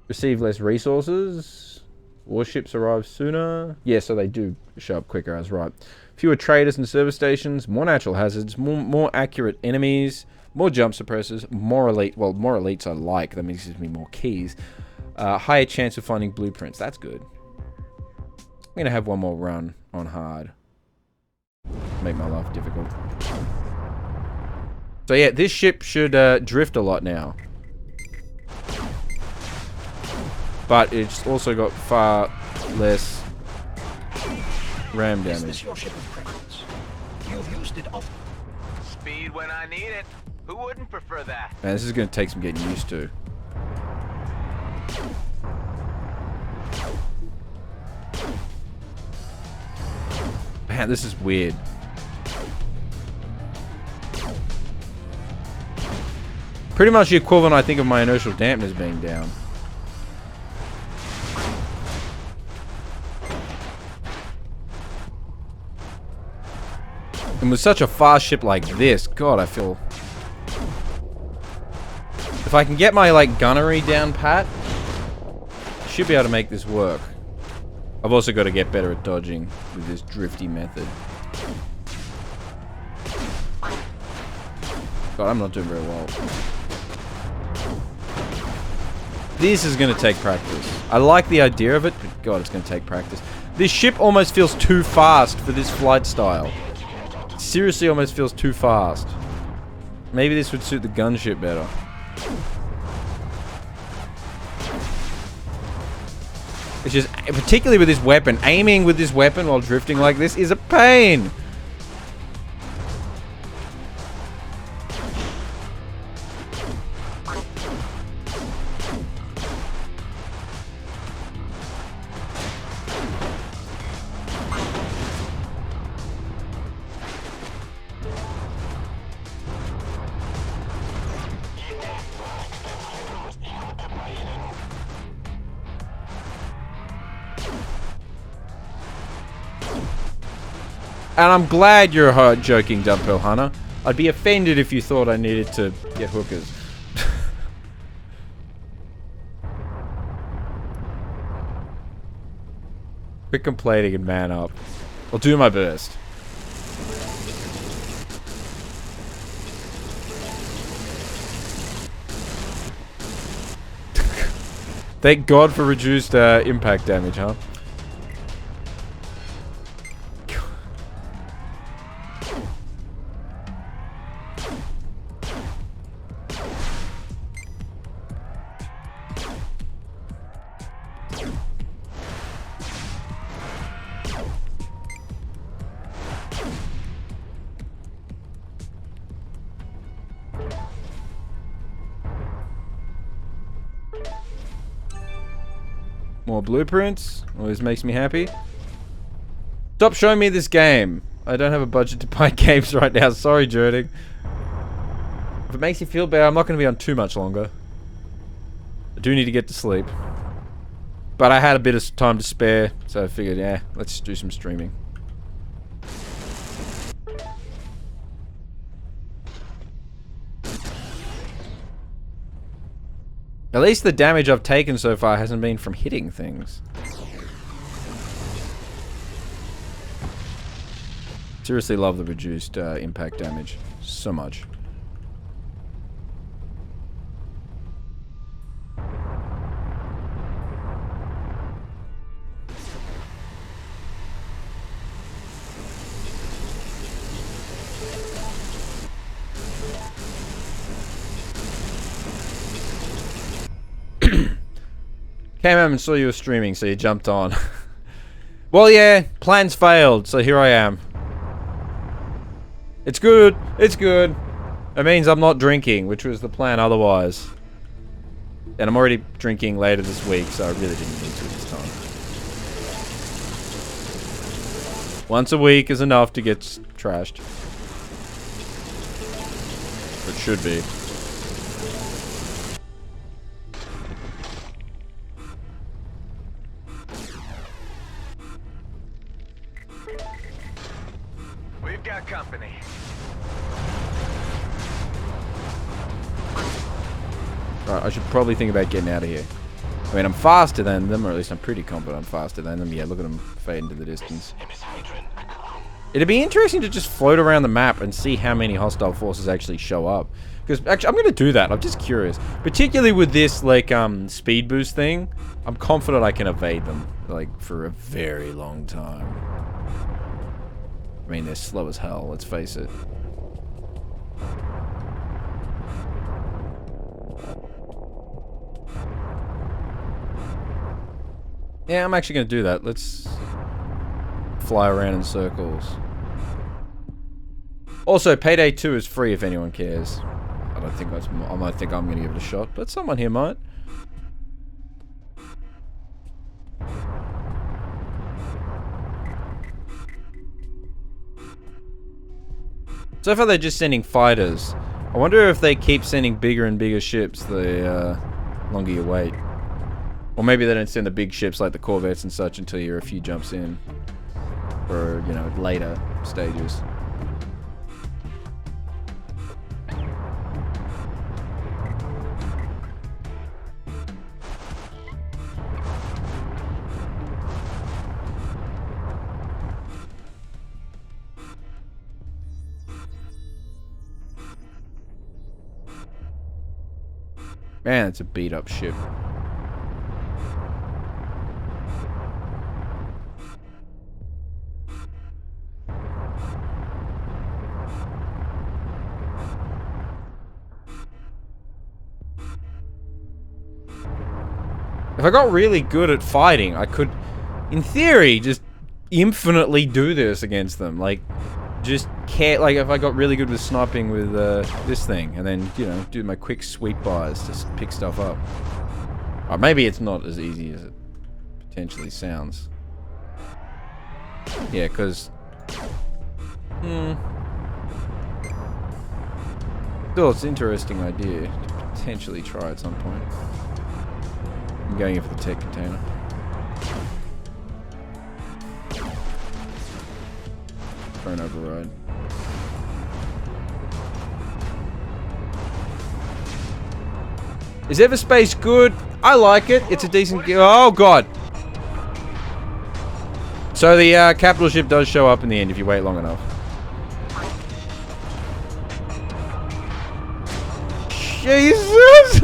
[SPEAKER 1] Receive less resources. Warships arrive sooner. Yeah, so they do show up quicker, I was right. Fewer traders and service stations. More natural hazards. More accurate enemies. More jump suppressors. More elite. Well, more elites I like. That means it gives me more keys. Higher chance of finding blueprints. That's good. I'm going to have one more run on hard. Make my life difficult. So yeah, this ship should drift a lot now. But it's also got far less ram damage.
[SPEAKER 3] Is this your ship of preference? You've used it often.
[SPEAKER 2] Speed when I need it. Who wouldn't prefer that?
[SPEAKER 1] Man, this is going to take some getting used to. Man, this is weird. Pretty much the equivalent, I think, of my inertial dampeners being down. And with such a fast ship like this, God, I feel... If I can get my, like, gunnery down pat, I should be able to make this work. I've also got to get better at dodging with this drifty method. God, I'm not doing very well. This is going to take practice. I like the idea of it, but God, it's going to take practice. This ship almost feels too fast for this flight style. It seriously almost feels too fast. Maybe this would suit the gunship better. It's just, particularly with this weapon, aiming with this weapon while drifting like this is a pain. And I'm glad you're joking, Dumpill Hunter. I'd be offended if you thought I needed to get hookers. Quit complaining and man up. I'll do my best. Thank God for reduced impact damage, huh? More blueprints. Always makes me happy. Stop showing me this game. I don't have a budget to buy games right now. Sorry, Jerding. If it makes you feel better, I'm not going to be on too much longer. I do need to get to sleep. But I had a bit of time to spare, so I figured, yeah, let's do some streaming. At least the damage I've taken so far hasn't been from hitting things. Seriously love the reduced impact damage. So much. Came home and saw you were streaming, so you jumped on. Well, yeah, plans failed, so here I am. It's good, it's good. It means I'm not drinking, which was the plan otherwise. And I'm already drinking later this week, so I really didn't need to this time. Once a week is enough to get trashed. It should be.
[SPEAKER 2] We've got company.
[SPEAKER 1] Right, I should probably think about getting out of here. I mean, I'm faster than them, or at least I'm pretty confident I'm faster than them. Yeah, look at them fade into the distance. It'd be interesting to just float around the map and see how many hostile forces actually show up. Because, actually, I'm going to do that. I'm just curious. Particularly with this, like, speed boost thing. I'm confident I can evade them, like, for a very long time. I mean, they're slow as hell, let's face it. Yeah, I'm actually going to do that. Let's fly around in circles. Also, Payday 2 is free if anyone cares. I don't think that's... I might think I'm going to give it a shot, but someone here might. So far they're just sending fighters. I wonder if they keep sending bigger and bigger ships the longer you wait. Or maybe they don't send the big ships like the Corvettes and such until you're a few jumps in. Or, you know, later stages. Man, it's a beat up ship. If I got really good at fighting, I could, in theory, just infinitely do this against them. Like, just like if I got really good with sniping with this thing, and then, you know, do my quick sweep buys to pick stuff up. Or maybe it's not as easy as it potentially sounds. Yeah, because... Still, it's an interesting idea to potentially try at some point. I'm going in for the tech container. Drone override. Is Everspace good? I like it. It's a decent... Oh, God. So the capital ship does show up in the end if you wait long enough. Jesus!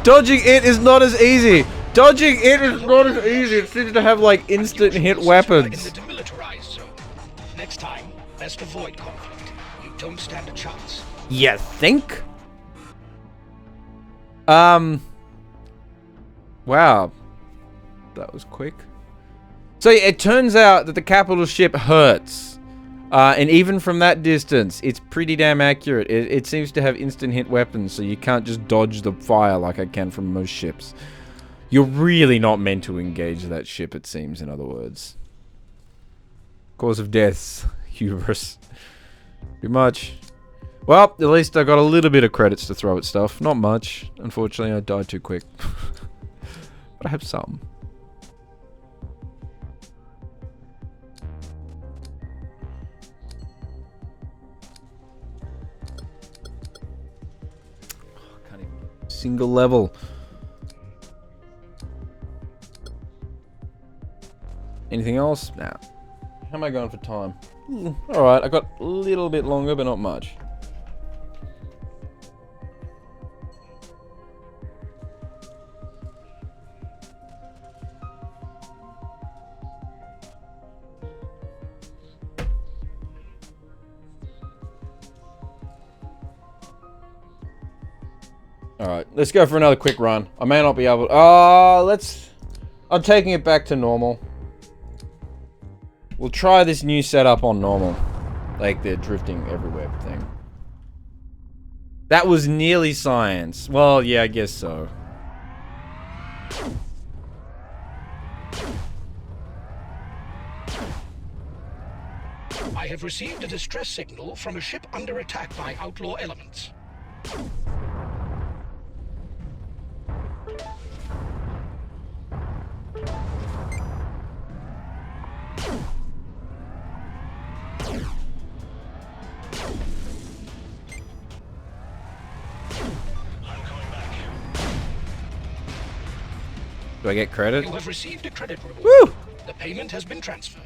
[SPEAKER 1] Dodging it is not as easy. Dodging it is not as easy. It seems to have like instant hit weapons.
[SPEAKER 3] In the demilitarized zone. Next time, best avoid conflict. You don't stand a chance.
[SPEAKER 1] You think? Wow. That was quick. So it turns out that the capital ship hurts. And even from that distance, it's pretty damn accurate. It seems to have instant hit weapons, so you can't just dodge the fire like I can from most ships. You're really not meant to engage that ship, it seems, in other words. Cause of deaths. Hubris. Pretty much. Well, at least I got a little bit of credits to throw at stuff. Not much. Unfortunately, I died too quick. But I have some. Can't even single level. Anything else? Nah. How am I going for time? Alright, I got a little bit longer, but not much. Alright, let's go for another quick run. I may not be able to... I'm taking it back to normal. We'll try this new setup on normal. Like the drifting everywhere thing. That was nearly science. Well, yeah, I guess so.
[SPEAKER 3] I have received a distress signal from a ship under attack by outlaw elements.
[SPEAKER 1] Do I get credit?
[SPEAKER 3] You have received a credit reward.
[SPEAKER 1] Woo!
[SPEAKER 3] The payment has been transferred.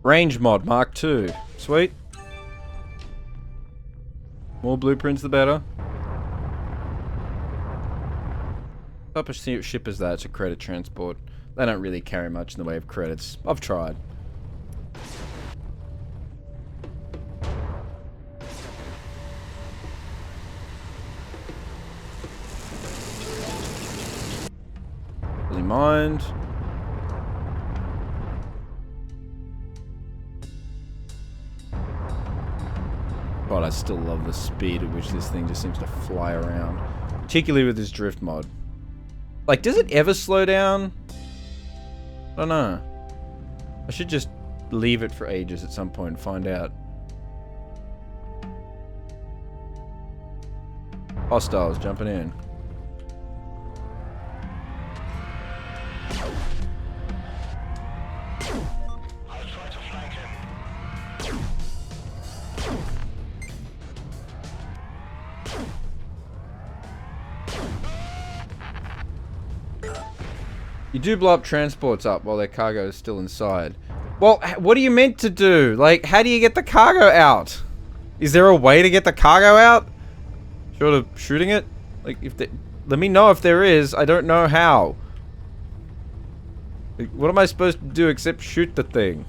[SPEAKER 1] Range mod Mark II. Sweet. More blueprints the better. What type of ship is that? It's a credit transport. They don't really carry much in the way of credits. I've tried. Really mind. God, I still love the speed at which this thing just seems to fly around. Particularly with this drift mod. Like, does it ever slow down? I don't know. I should just leave it for ages at some point and find out. Hostiles jumping in. You do blow up transports up while their cargo is still inside. Well, what are you meant to do? Like, how do you get the cargo out? Is there a way to get the cargo out? Short of shooting it? Like, if they, let me know if there is. I don't know how. Like, what am I supposed to do except shoot the thing?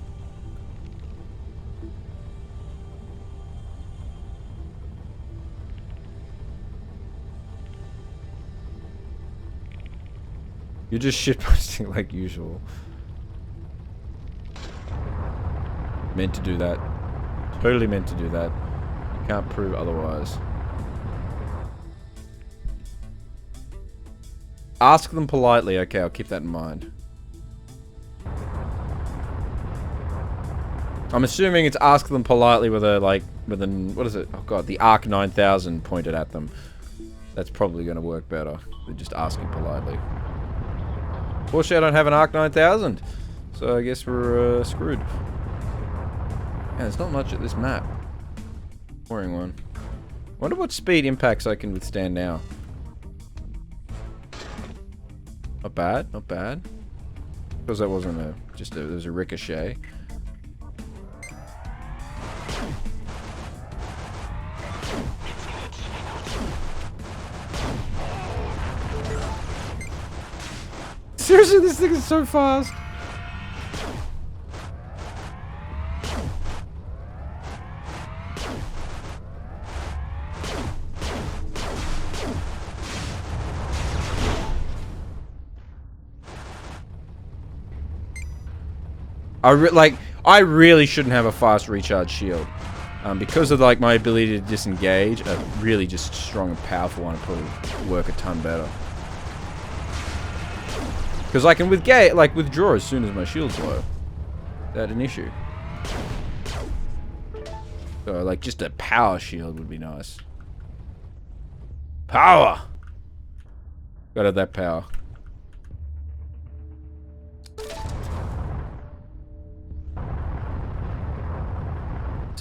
[SPEAKER 1] You're just shitposting like usual. Meant to do that. Totally meant to do that. You can't prove otherwise. Ask them politely. Okay, I'll keep that in mind. I'm assuming it's ask them politely with a, like, with an, what is it? Oh god, the ARC 9000 pointed at them. That's probably going to work better than just asking politely. Fortunately, I don't have an ARC 9000, so I guess we're screwed. Yeah, there's not much at this map. Boring one. Wonder what speed impacts I can withstand now. Not bad, not bad. Because that wasn't a, just a, there was a ricochet. Seriously, this thing is so fast. I really shouldn't have a fast recharge shield. Because of like my ability to disengage, a really just strong and powerful one would probably work a ton better. Because I can withdraw as soon as my shield's low. Without an issue. So like just a power shield would be nice. Power! Gotta have that power.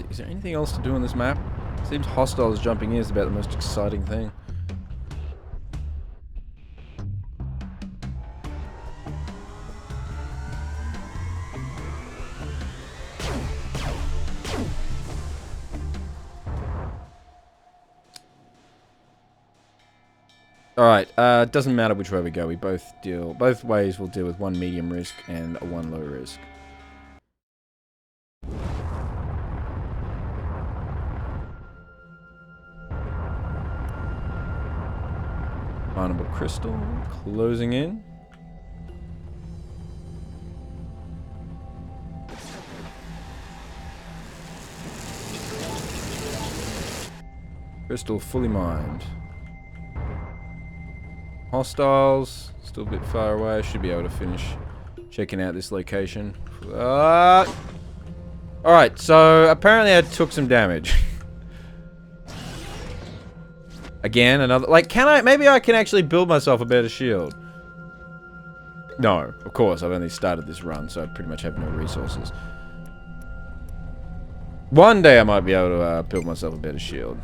[SPEAKER 1] Is there anything else to do on this map? Seems hostiles jumping in is about the most exciting thing. Alright, doesn't matter which way we go, both ways will deal with one medium risk and a one low risk. Mineable crystal, closing in. Crystal fully mined. Hostiles, still a bit far away. I should be able to finish checking out this location. Alright, so apparently I took some damage. Again, another, like, maybe I can actually build myself a better shield. No, of course, I've only started this run, so I pretty much have no resources. One day I might be able to build myself a better shield.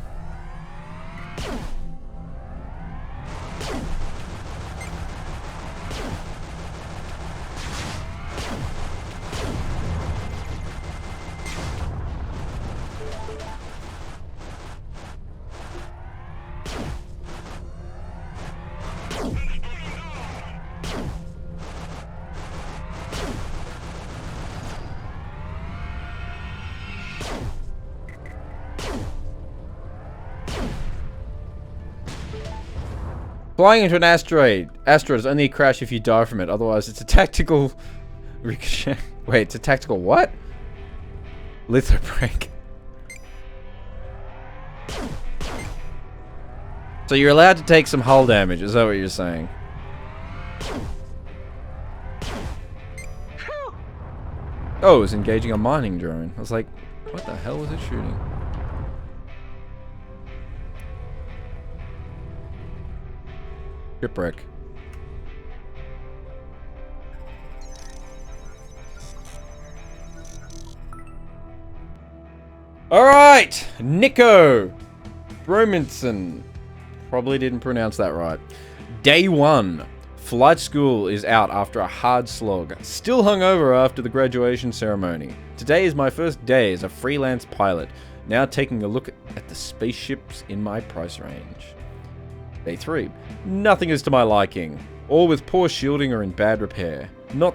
[SPEAKER 1] Flying into an asteroid. Asteroid is only a crash if you die from it. Otherwise, it's a tactical ricochet. Wait, it's a tactical what? Litho break. So you're allowed to take some hull damage. Is that what you're saying? Oh, it was engaging a mining drone. I was like, what the hell was it shooting? Shipwreck. Alright! Nico! Brominson. Probably didn't pronounce that right. Day 1. Flight school is out after a hard slog. Still hungover after the graduation ceremony. Today is my first day as a freelance pilot. Now taking a look at the spaceships in my price range. Day 3. Nothing is to my liking. All with poor shielding or in bad repair. Not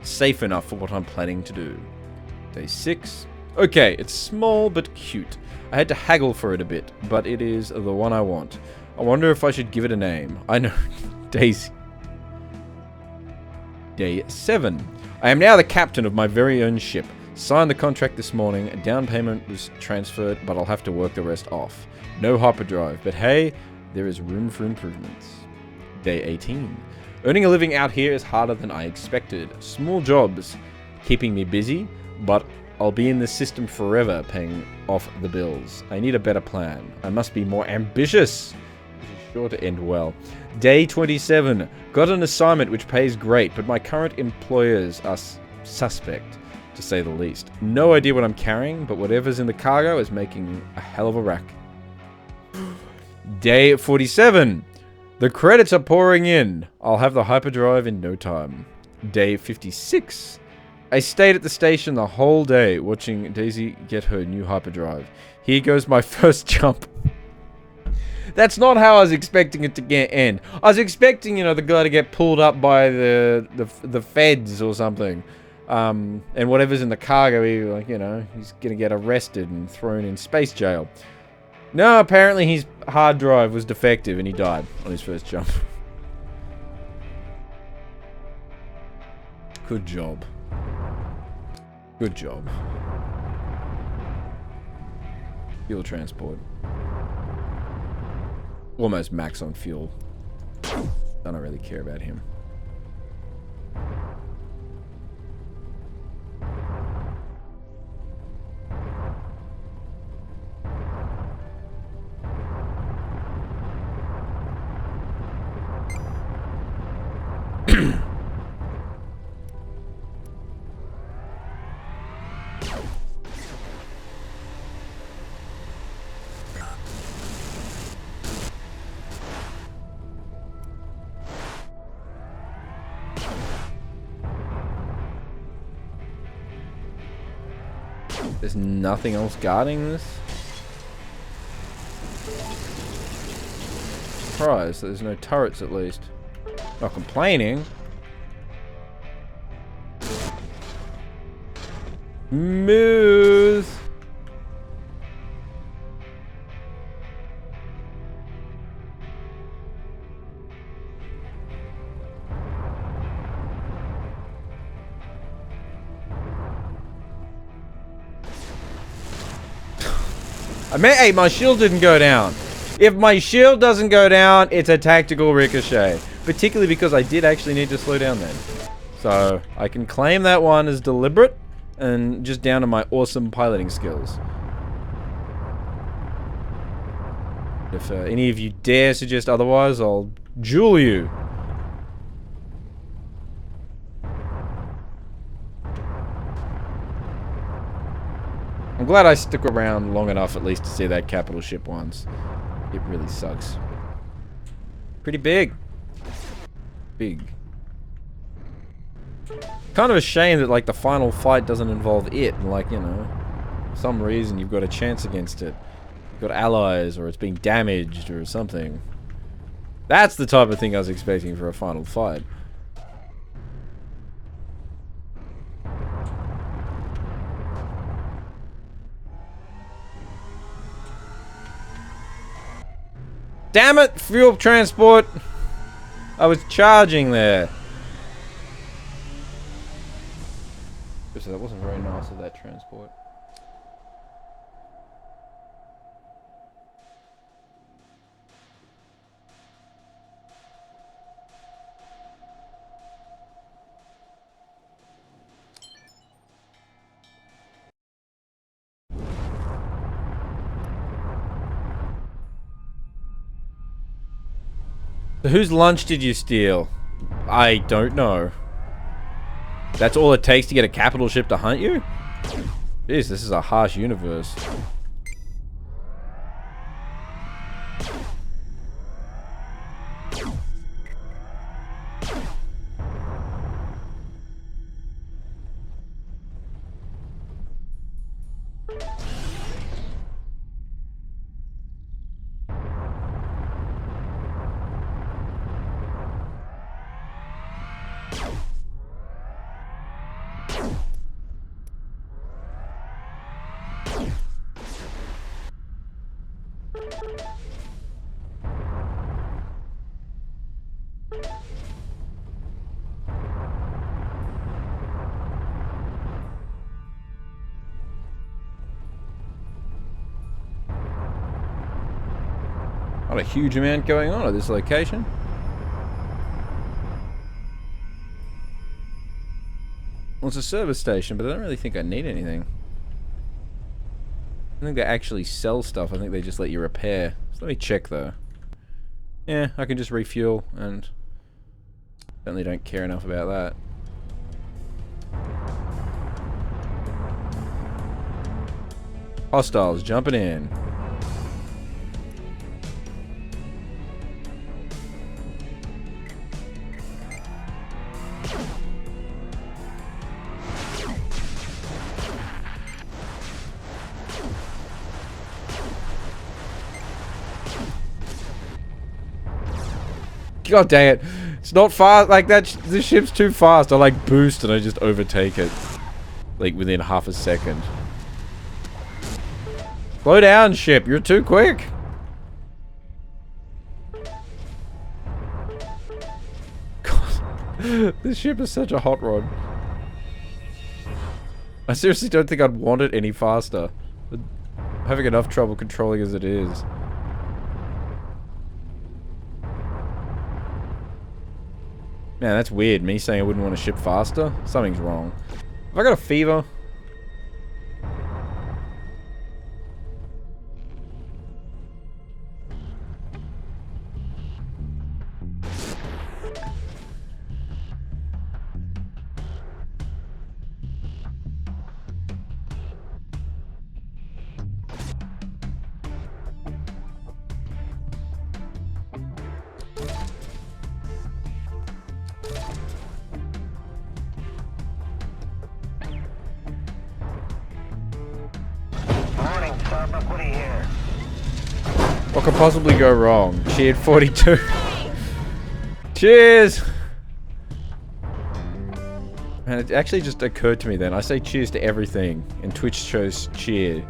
[SPEAKER 1] safe enough for what I'm planning to do. Day 6. Okay, it's small but cute. I had to haggle for it a bit, but it is the one I want. I wonder if I should give it a name. I know. Day 7. I am now the captain of my very own ship. Signed the contract this morning. A down payment was transferred, but I'll have to work the rest off. No hyperdrive, but hey, there is room for improvements. Day 18. Earning a living out here is harder than I expected. Small jobs keeping me busy, but I'll be in this system forever paying off the bills. I need a better plan. I must be more ambitious. This is sure to end well. Day 27. Got an assignment which pays great, but my current employers are suspect, to say the least. No idea what I'm carrying, but whatever's in the cargo is making a hell of a rack. Day 47. The credits are pouring in. I'll have the hyperdrive in no time. Day 56. I stayed at the station the whole day watching Daisy get her new hyperdrive. Here goes my first jump. That's not how I was expecting it to end. I was expecting, you know, the guy to get pulled up by the feds or something. And whatever's in the cargo, he, like, you know, he's gonna get arrested and thrown in space jail. No, apparently his hard drive was defective and he died on his first jump. Good job. Good job. Fuel transport. Almost max on fuel. I don't really care about him. There's nothing else guarding this? Surprised that there's no turrets at least. Not complaining. Smooth. Hey, my shield didn't go down. If my shield doesn't go down, it's a tactical ricochet. Particularly because I did actually need to slow down then. So, I can claim that one as deliberate and just down to my awesome piloting skills. If any of you dare suggest otherwise, I'll jewel you. I'm glad I stuck around long enough at least to see that capital ship once. It really sucks. Pretty big. Big. Kind of a shame that, like, the final fight doesn't involve it. And, like, you know, for some reason you've got a chance against it. You've got allies, or it's being damaged, or something. That's the type of thing I was expecting for a final fight. Damn it, fuel transport! I was charging there. So that wasn't very nice of that transport. So whose lunch did you steal? I don't know. That's all it takes to get a capital ship to hunt you? Jeez, this is a harsh universe. Not a huge amount going on at this location. Well, it's a service station, but I don't really think I need anything. I think they actually sell stuff. I think they just let you repair. So let me check, though. Yeah, I can just refuel, and certainly don't care enough about that. Hostiles jumping in. God dang it. It's not fast. Like, the ship's too fast. I, like, boost and I just overtake it. Like, within half a second. Slow down, ship. You're too quick. God. This ship is such a hot rod. I seriously don't think I'd want it any faster. I'm having enough trouble controlling as it is. Man, that's weird. Me saying I wouldn't want to ship faster? Something's wrong. Have I got a fever? What could possibly go wrong? Cheered 42. Cheers! Man, it actually just occurred to me then. I say cheers to everything, and Twitch shows cheer.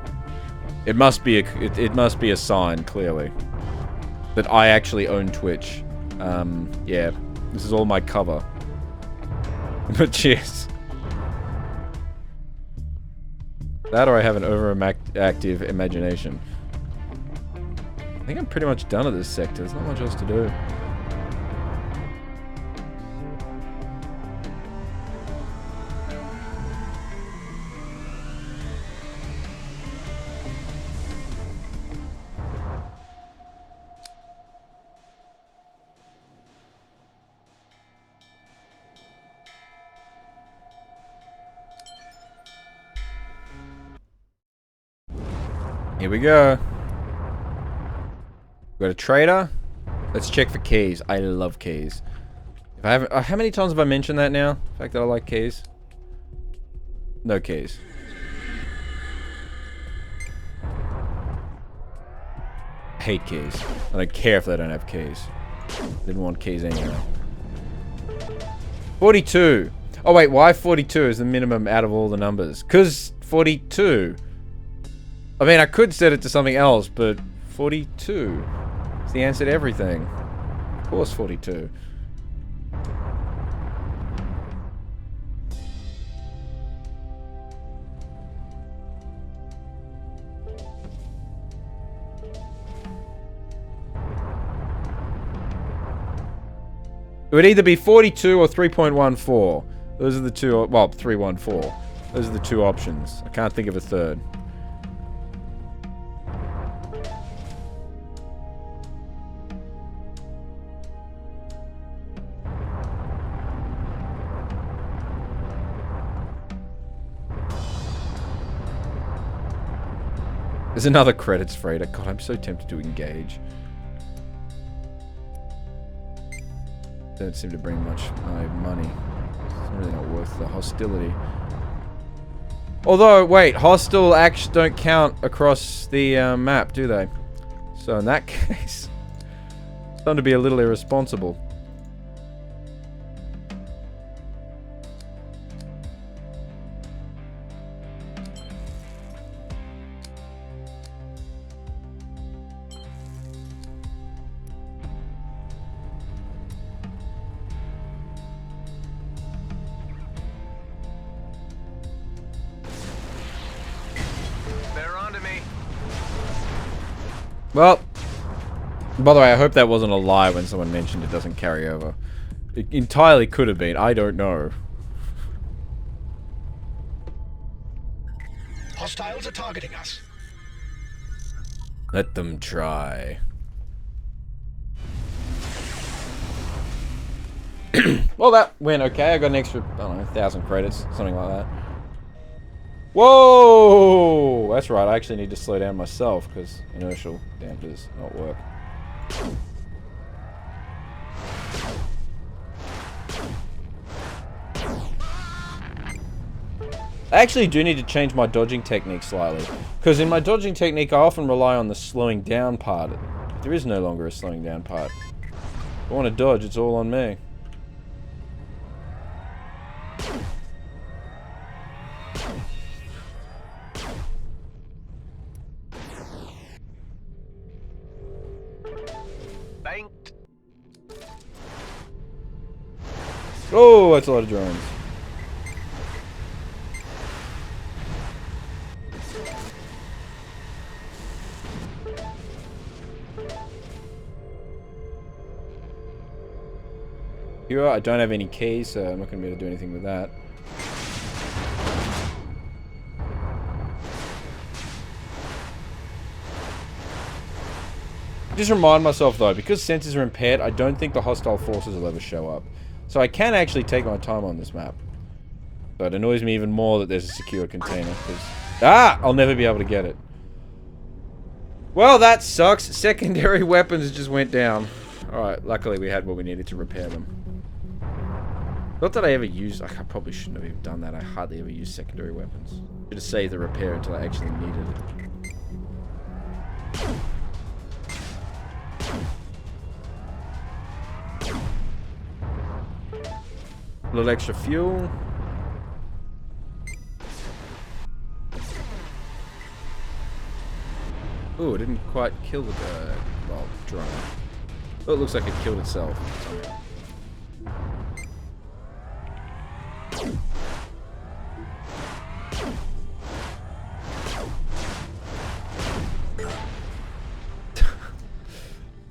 [SPEAKER 1] It must be a sign, clearly, that I actually own Twitch. Yeah, this is all my cover. But cheers. That or I have an overactive imagination. I think I'm pretty much done at this sector. There's not much else to do. Here we go. Got a trader. Let's check for keys. I love keys. If I haven't, how many times have I mentioned that now? The fact that I like keys. No keys. I hate keys. I don't care if they don't have keys. Didn't want keys anyway. 42. Oh wait, why 42 is the minimum out of all the numbers? 'Cause 42. I mean, I could set it to something else, but 42 is the answer to everything. Of course 42. It would either be 42 or 3.14. Those are the two, well, 314. Those are the two options. I can't think of a third. There's another credits freighter. God, I'm so tempted to engage. Don't seem to bring much money. It's really not worth the hostility. Although, wait, hostile acts don't count across the map, do they? So in that case, it's time to be a little irresponsible. Well, by the way, I hope that wasn't a lie when someone mentioned it doesn't carry over. It entirely could have been. I don't know.
[SPEAKER 3] Hostiles are targeting us.
[SPEAKER 1] Let them try. Well, that went okay. I got an extra, I don't know, 1,000 credits, something like that. Whoa! That's right, I actually need to slow down myself because inertial dampers not work. I actually do need to change my dodging technique slightly. Because in my dodging technique, I often rely on the slowing down part. There is no longer a slowing down part. If I want to dodge, it's all on me.
[SPEAKER 2] Banked.
[SPEAKER 1] Oh, that's a lot of drones. Here, I don't have any keys, so I'm not going to be able to do anything with that. Just remind myself though, because sensors are impaired, I don't think the hostile forces will ever show up. So I can actually take my time on this map. So it annoys me even more that there's a secure container, because... Ah! I'll never be able to get it. Well, that sucks. Secondary weapons just went down. Alright, luckily we had what we needed to repair them. Not that I ever used... I probably shouldn't have even done that. I hardly ever use secondary weapons. Should have saved the repair until I actually needed it. A little extra fuel. Ooh, it didn't quite kill the well, drone. Oh, it looks like it killed itself.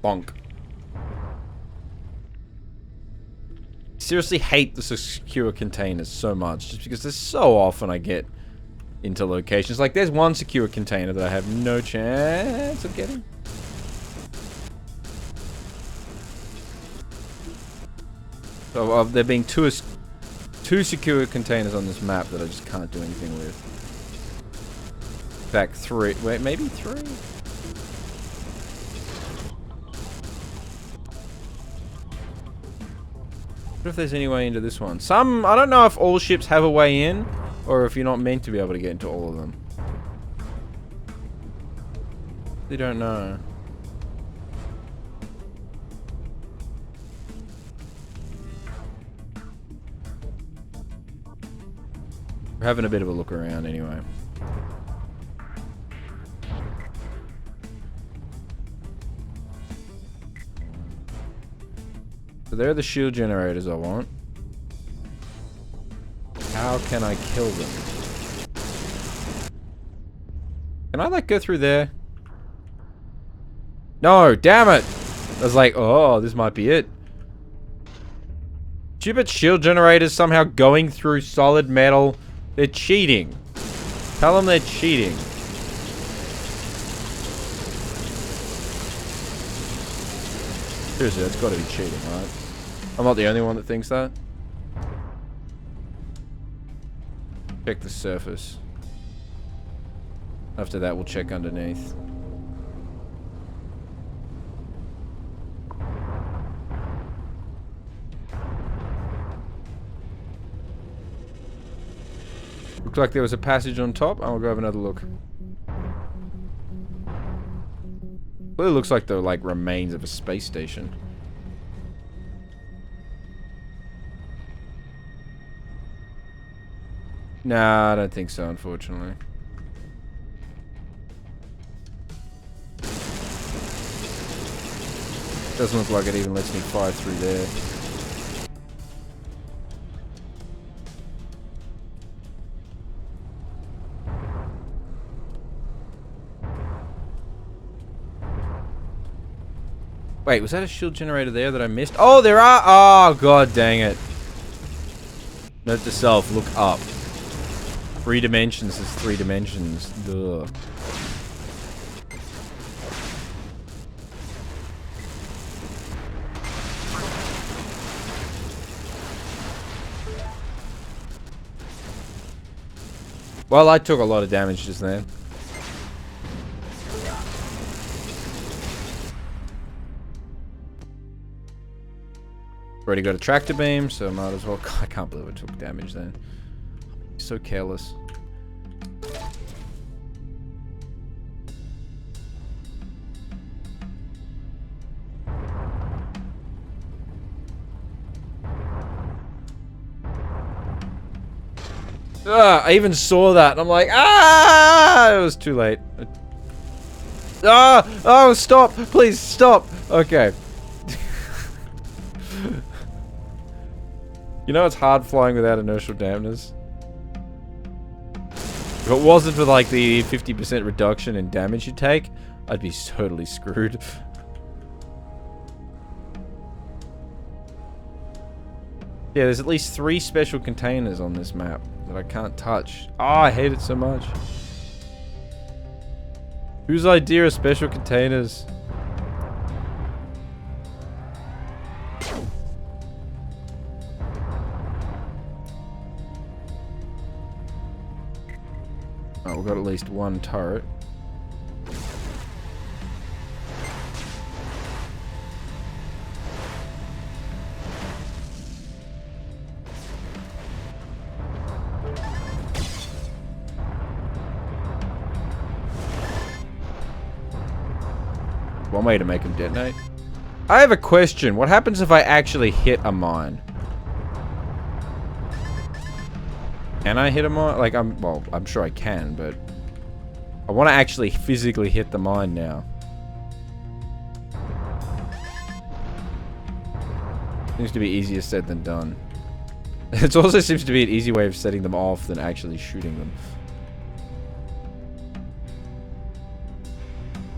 [SPEAKER 1] Bonk. Seriously hate the secure containers so much, just because there's so often I get into locations. Like, there's one secure container that I have no chance of getting. So, there being two secure containers on this map that I just can't do anything with. In fact, 3. Wait, maybe 3? What if there's any way into this one? I don't know if all ships have a way in, or if you're not meant to be able to get into all of them. They don't know. We're having a bit of a look around anyway. So there are the shield generators I want. How can I kill them? Can I, like, go through there? No, damn it! I was like, oh, this might be it. Stupid shield generators somehow going through solid metal. They're cheating. Tell them they're cheating. Seriously, that's gotta be cheating, right? I'm not the only one that thinks that. Check the surface. After that, we'll check underneath. Looked like there was a passage on top. I'll go have another look. Well, it looks like the remains of a space station. Nah, I don't think so, unfortunately. Doesn't look like it even lets me fire through there. Wait, was that a shield generator there that I missed? Oh, there are! Oh, god dang it. Note to self, look up. 3 dimensions is 3 dimensions. Duh. Well, I took a lot of damage just then. Already got a tractor beam, so might as well. I can't believe I took damage then. So careless. I even saw that, and I'm like, ah! It was too late. Ah! Oh, stop! Please, stop! Okay. You know it's hard flying without inertial dampness? If it wasn't for, like, the 50% reduction in damage you take, I'd be totally screwed. Yeah, there's at least 3 special containers on this map that I can't touch. Oh, I hate it so much. Whose idea are special containers? Oh, we've got at least 1 turret. One way to make them detonate. I have a question. What happens if I actually hit a mine? Can I hit a mine? Like, well, I'm sure I can, but I want to actually physically hit the mine now. Seems to be easier said than done. It also seems to be an easy way of setting them off than actually shooting them.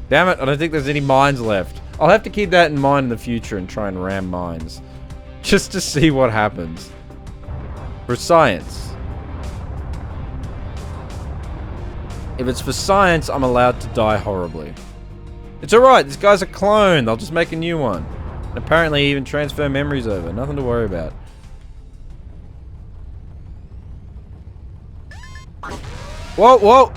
[SPEAKER 1] Damn it, I don't think there's any mines left. I'll have to keep that in mind in the future and try and ram mines. Just to see what happens. For science. If it's for science, I'm allowed to die horribly. It's alright, this guy's a clone. They'll just make a new one. And apparently even transfer memories over. Nothing to worry about. Whoa, whoa!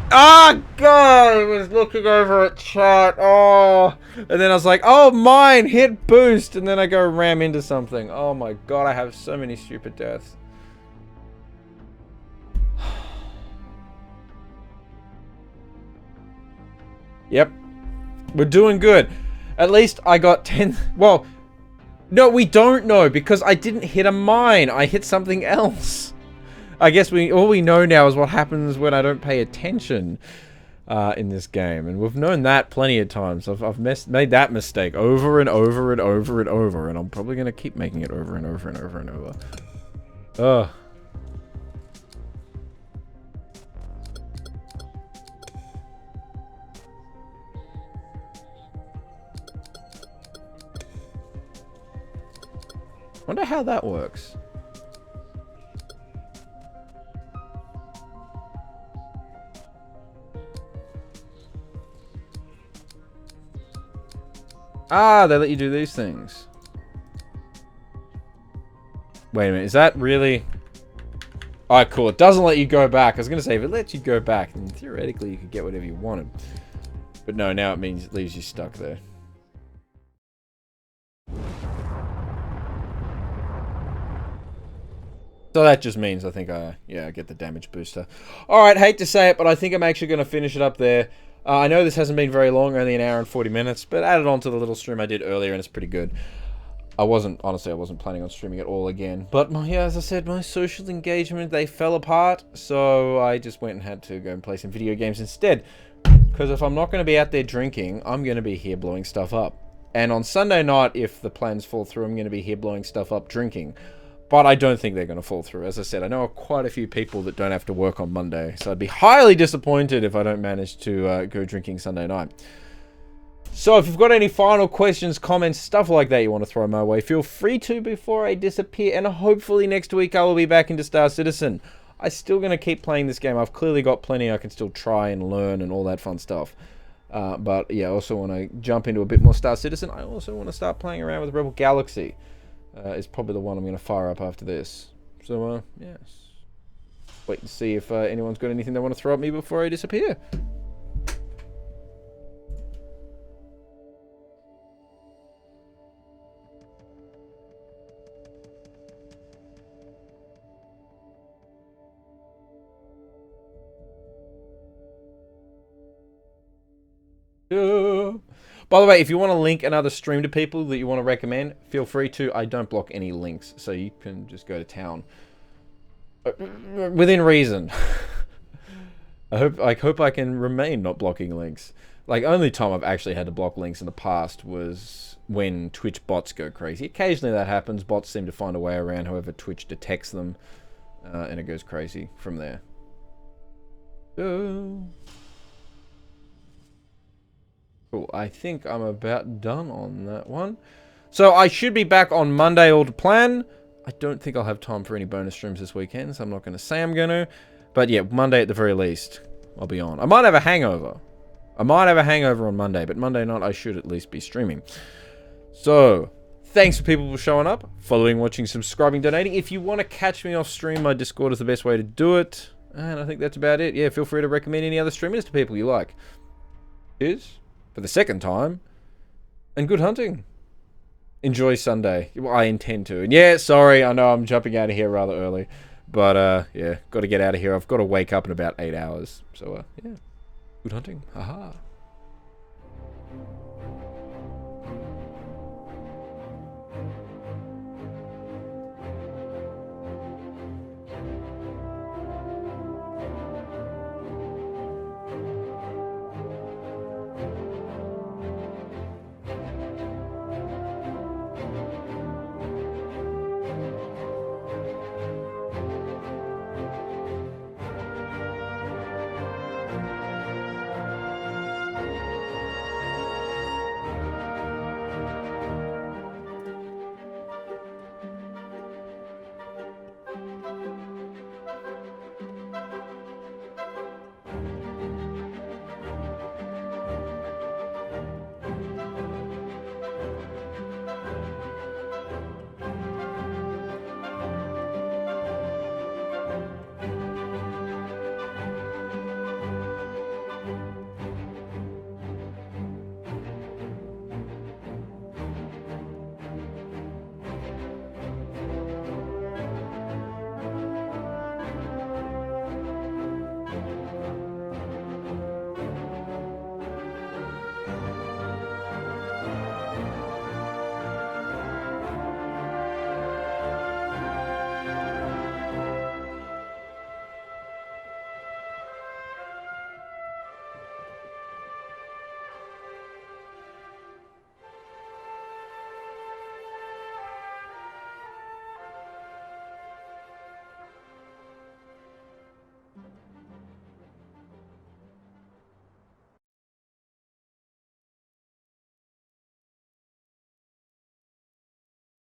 [SPEAKER 1] Ah, God! I was looking over at chat. Oh! And then I was like, oh, mine! Hit boost! And then I go ram into something. Oh my God, I have so many stupid deaths. Yep. We're doing good. At least I got 10... Well, no, we don't know because I didn't hit a mine. I hit something else. I guess all we know now is what happens when I don't pay attention in this game. And we've known that plenty of times. I've made that mistake over and over and over and over. And I'm probably going to keep making it over and over and over and over. Ugh. Wonder how that works. Ah, they let you do these things. Wait a minute, is that really... Alright, cool. It doesn't let you go back. I was going to say, if it lets you go back, then theoretically you could get whatever you wanted. But no, now it means it leaves you stuck there. So that just means I think I get the damage booster. Alright, hate to say it, but I think I'm actually going to finish it up there. I know this hasn't been very long, only an hour and 40 minutes, but added on to the little stream I did earlier, and it's pretty good. Honestly, I wasn't planning on streaming it all again. But, as I said, my social engagement, they fell apart, so I just went and had to go and play some video games instead. Because if I'm not going to be out there drinking, I'm going to be here blowing stuff up. And on Sunday night, if the plans fall through, I'm going to be here blowing stuff up drinking. But I don't think they're going to fall through. As I said, I know quite a few people that don't have to work on Monday. So I'd be highly disappointed if I don't manage to go drinking Sunday night. So if you've got any final questions, comments, stuff like that you want to throw my way, feel free to before I disappear. And hopefully next week I will be back into Star Citizen. I'm still going to keep playing this game. I've clearly got plenty I can still try and learn and all that fun stuff. But yeah, I also want to jump into a bit more Star Citizen. I also want to start playing around with Rebel Galaxy. Is probably the one I'm going to fire up after this. So, yes. Wait to see if anyone's got anything they want to throw at me before I disappear. By the way, if you want to link another stream to people that you want to recommend, feel free to. I don't block any links, so you can just go to town. Within reason. I hope I can remain not blocking links. Like, only time I've actually had to block links in the past was when Twitch bots go crazy. Occasionally that happens. Bots seem to find a way around, however Twitch detects them. And it goes crazy from there. Cool, I think I'm about done on that one. So I should be back on Monday, all to plan. I don't think I'll have time for any bonus streams this weekend, so I'm not going to say I'm going to. But yeah, Monday at the very least, I'll be on. I might have a hangover. I might have a hangover on Monday, but Monday night I should at least be streaming. So, thanks for people for showing up, following, watching, subscribing, donating. If you want to catch me off stream, my Discord is the best way to do it. And I think that's about it. Yeah, feel free to recommend any other streamers to people you like. Cheers. For the second time, and good hunting. Enjoy Sunday. Well, I intend to. And yeah, sorry, I know I'm jumping out of here rather early, but yeah, got to get out of here. I've got to wake up in about 8 hours. So yeah, good hunting. Haha.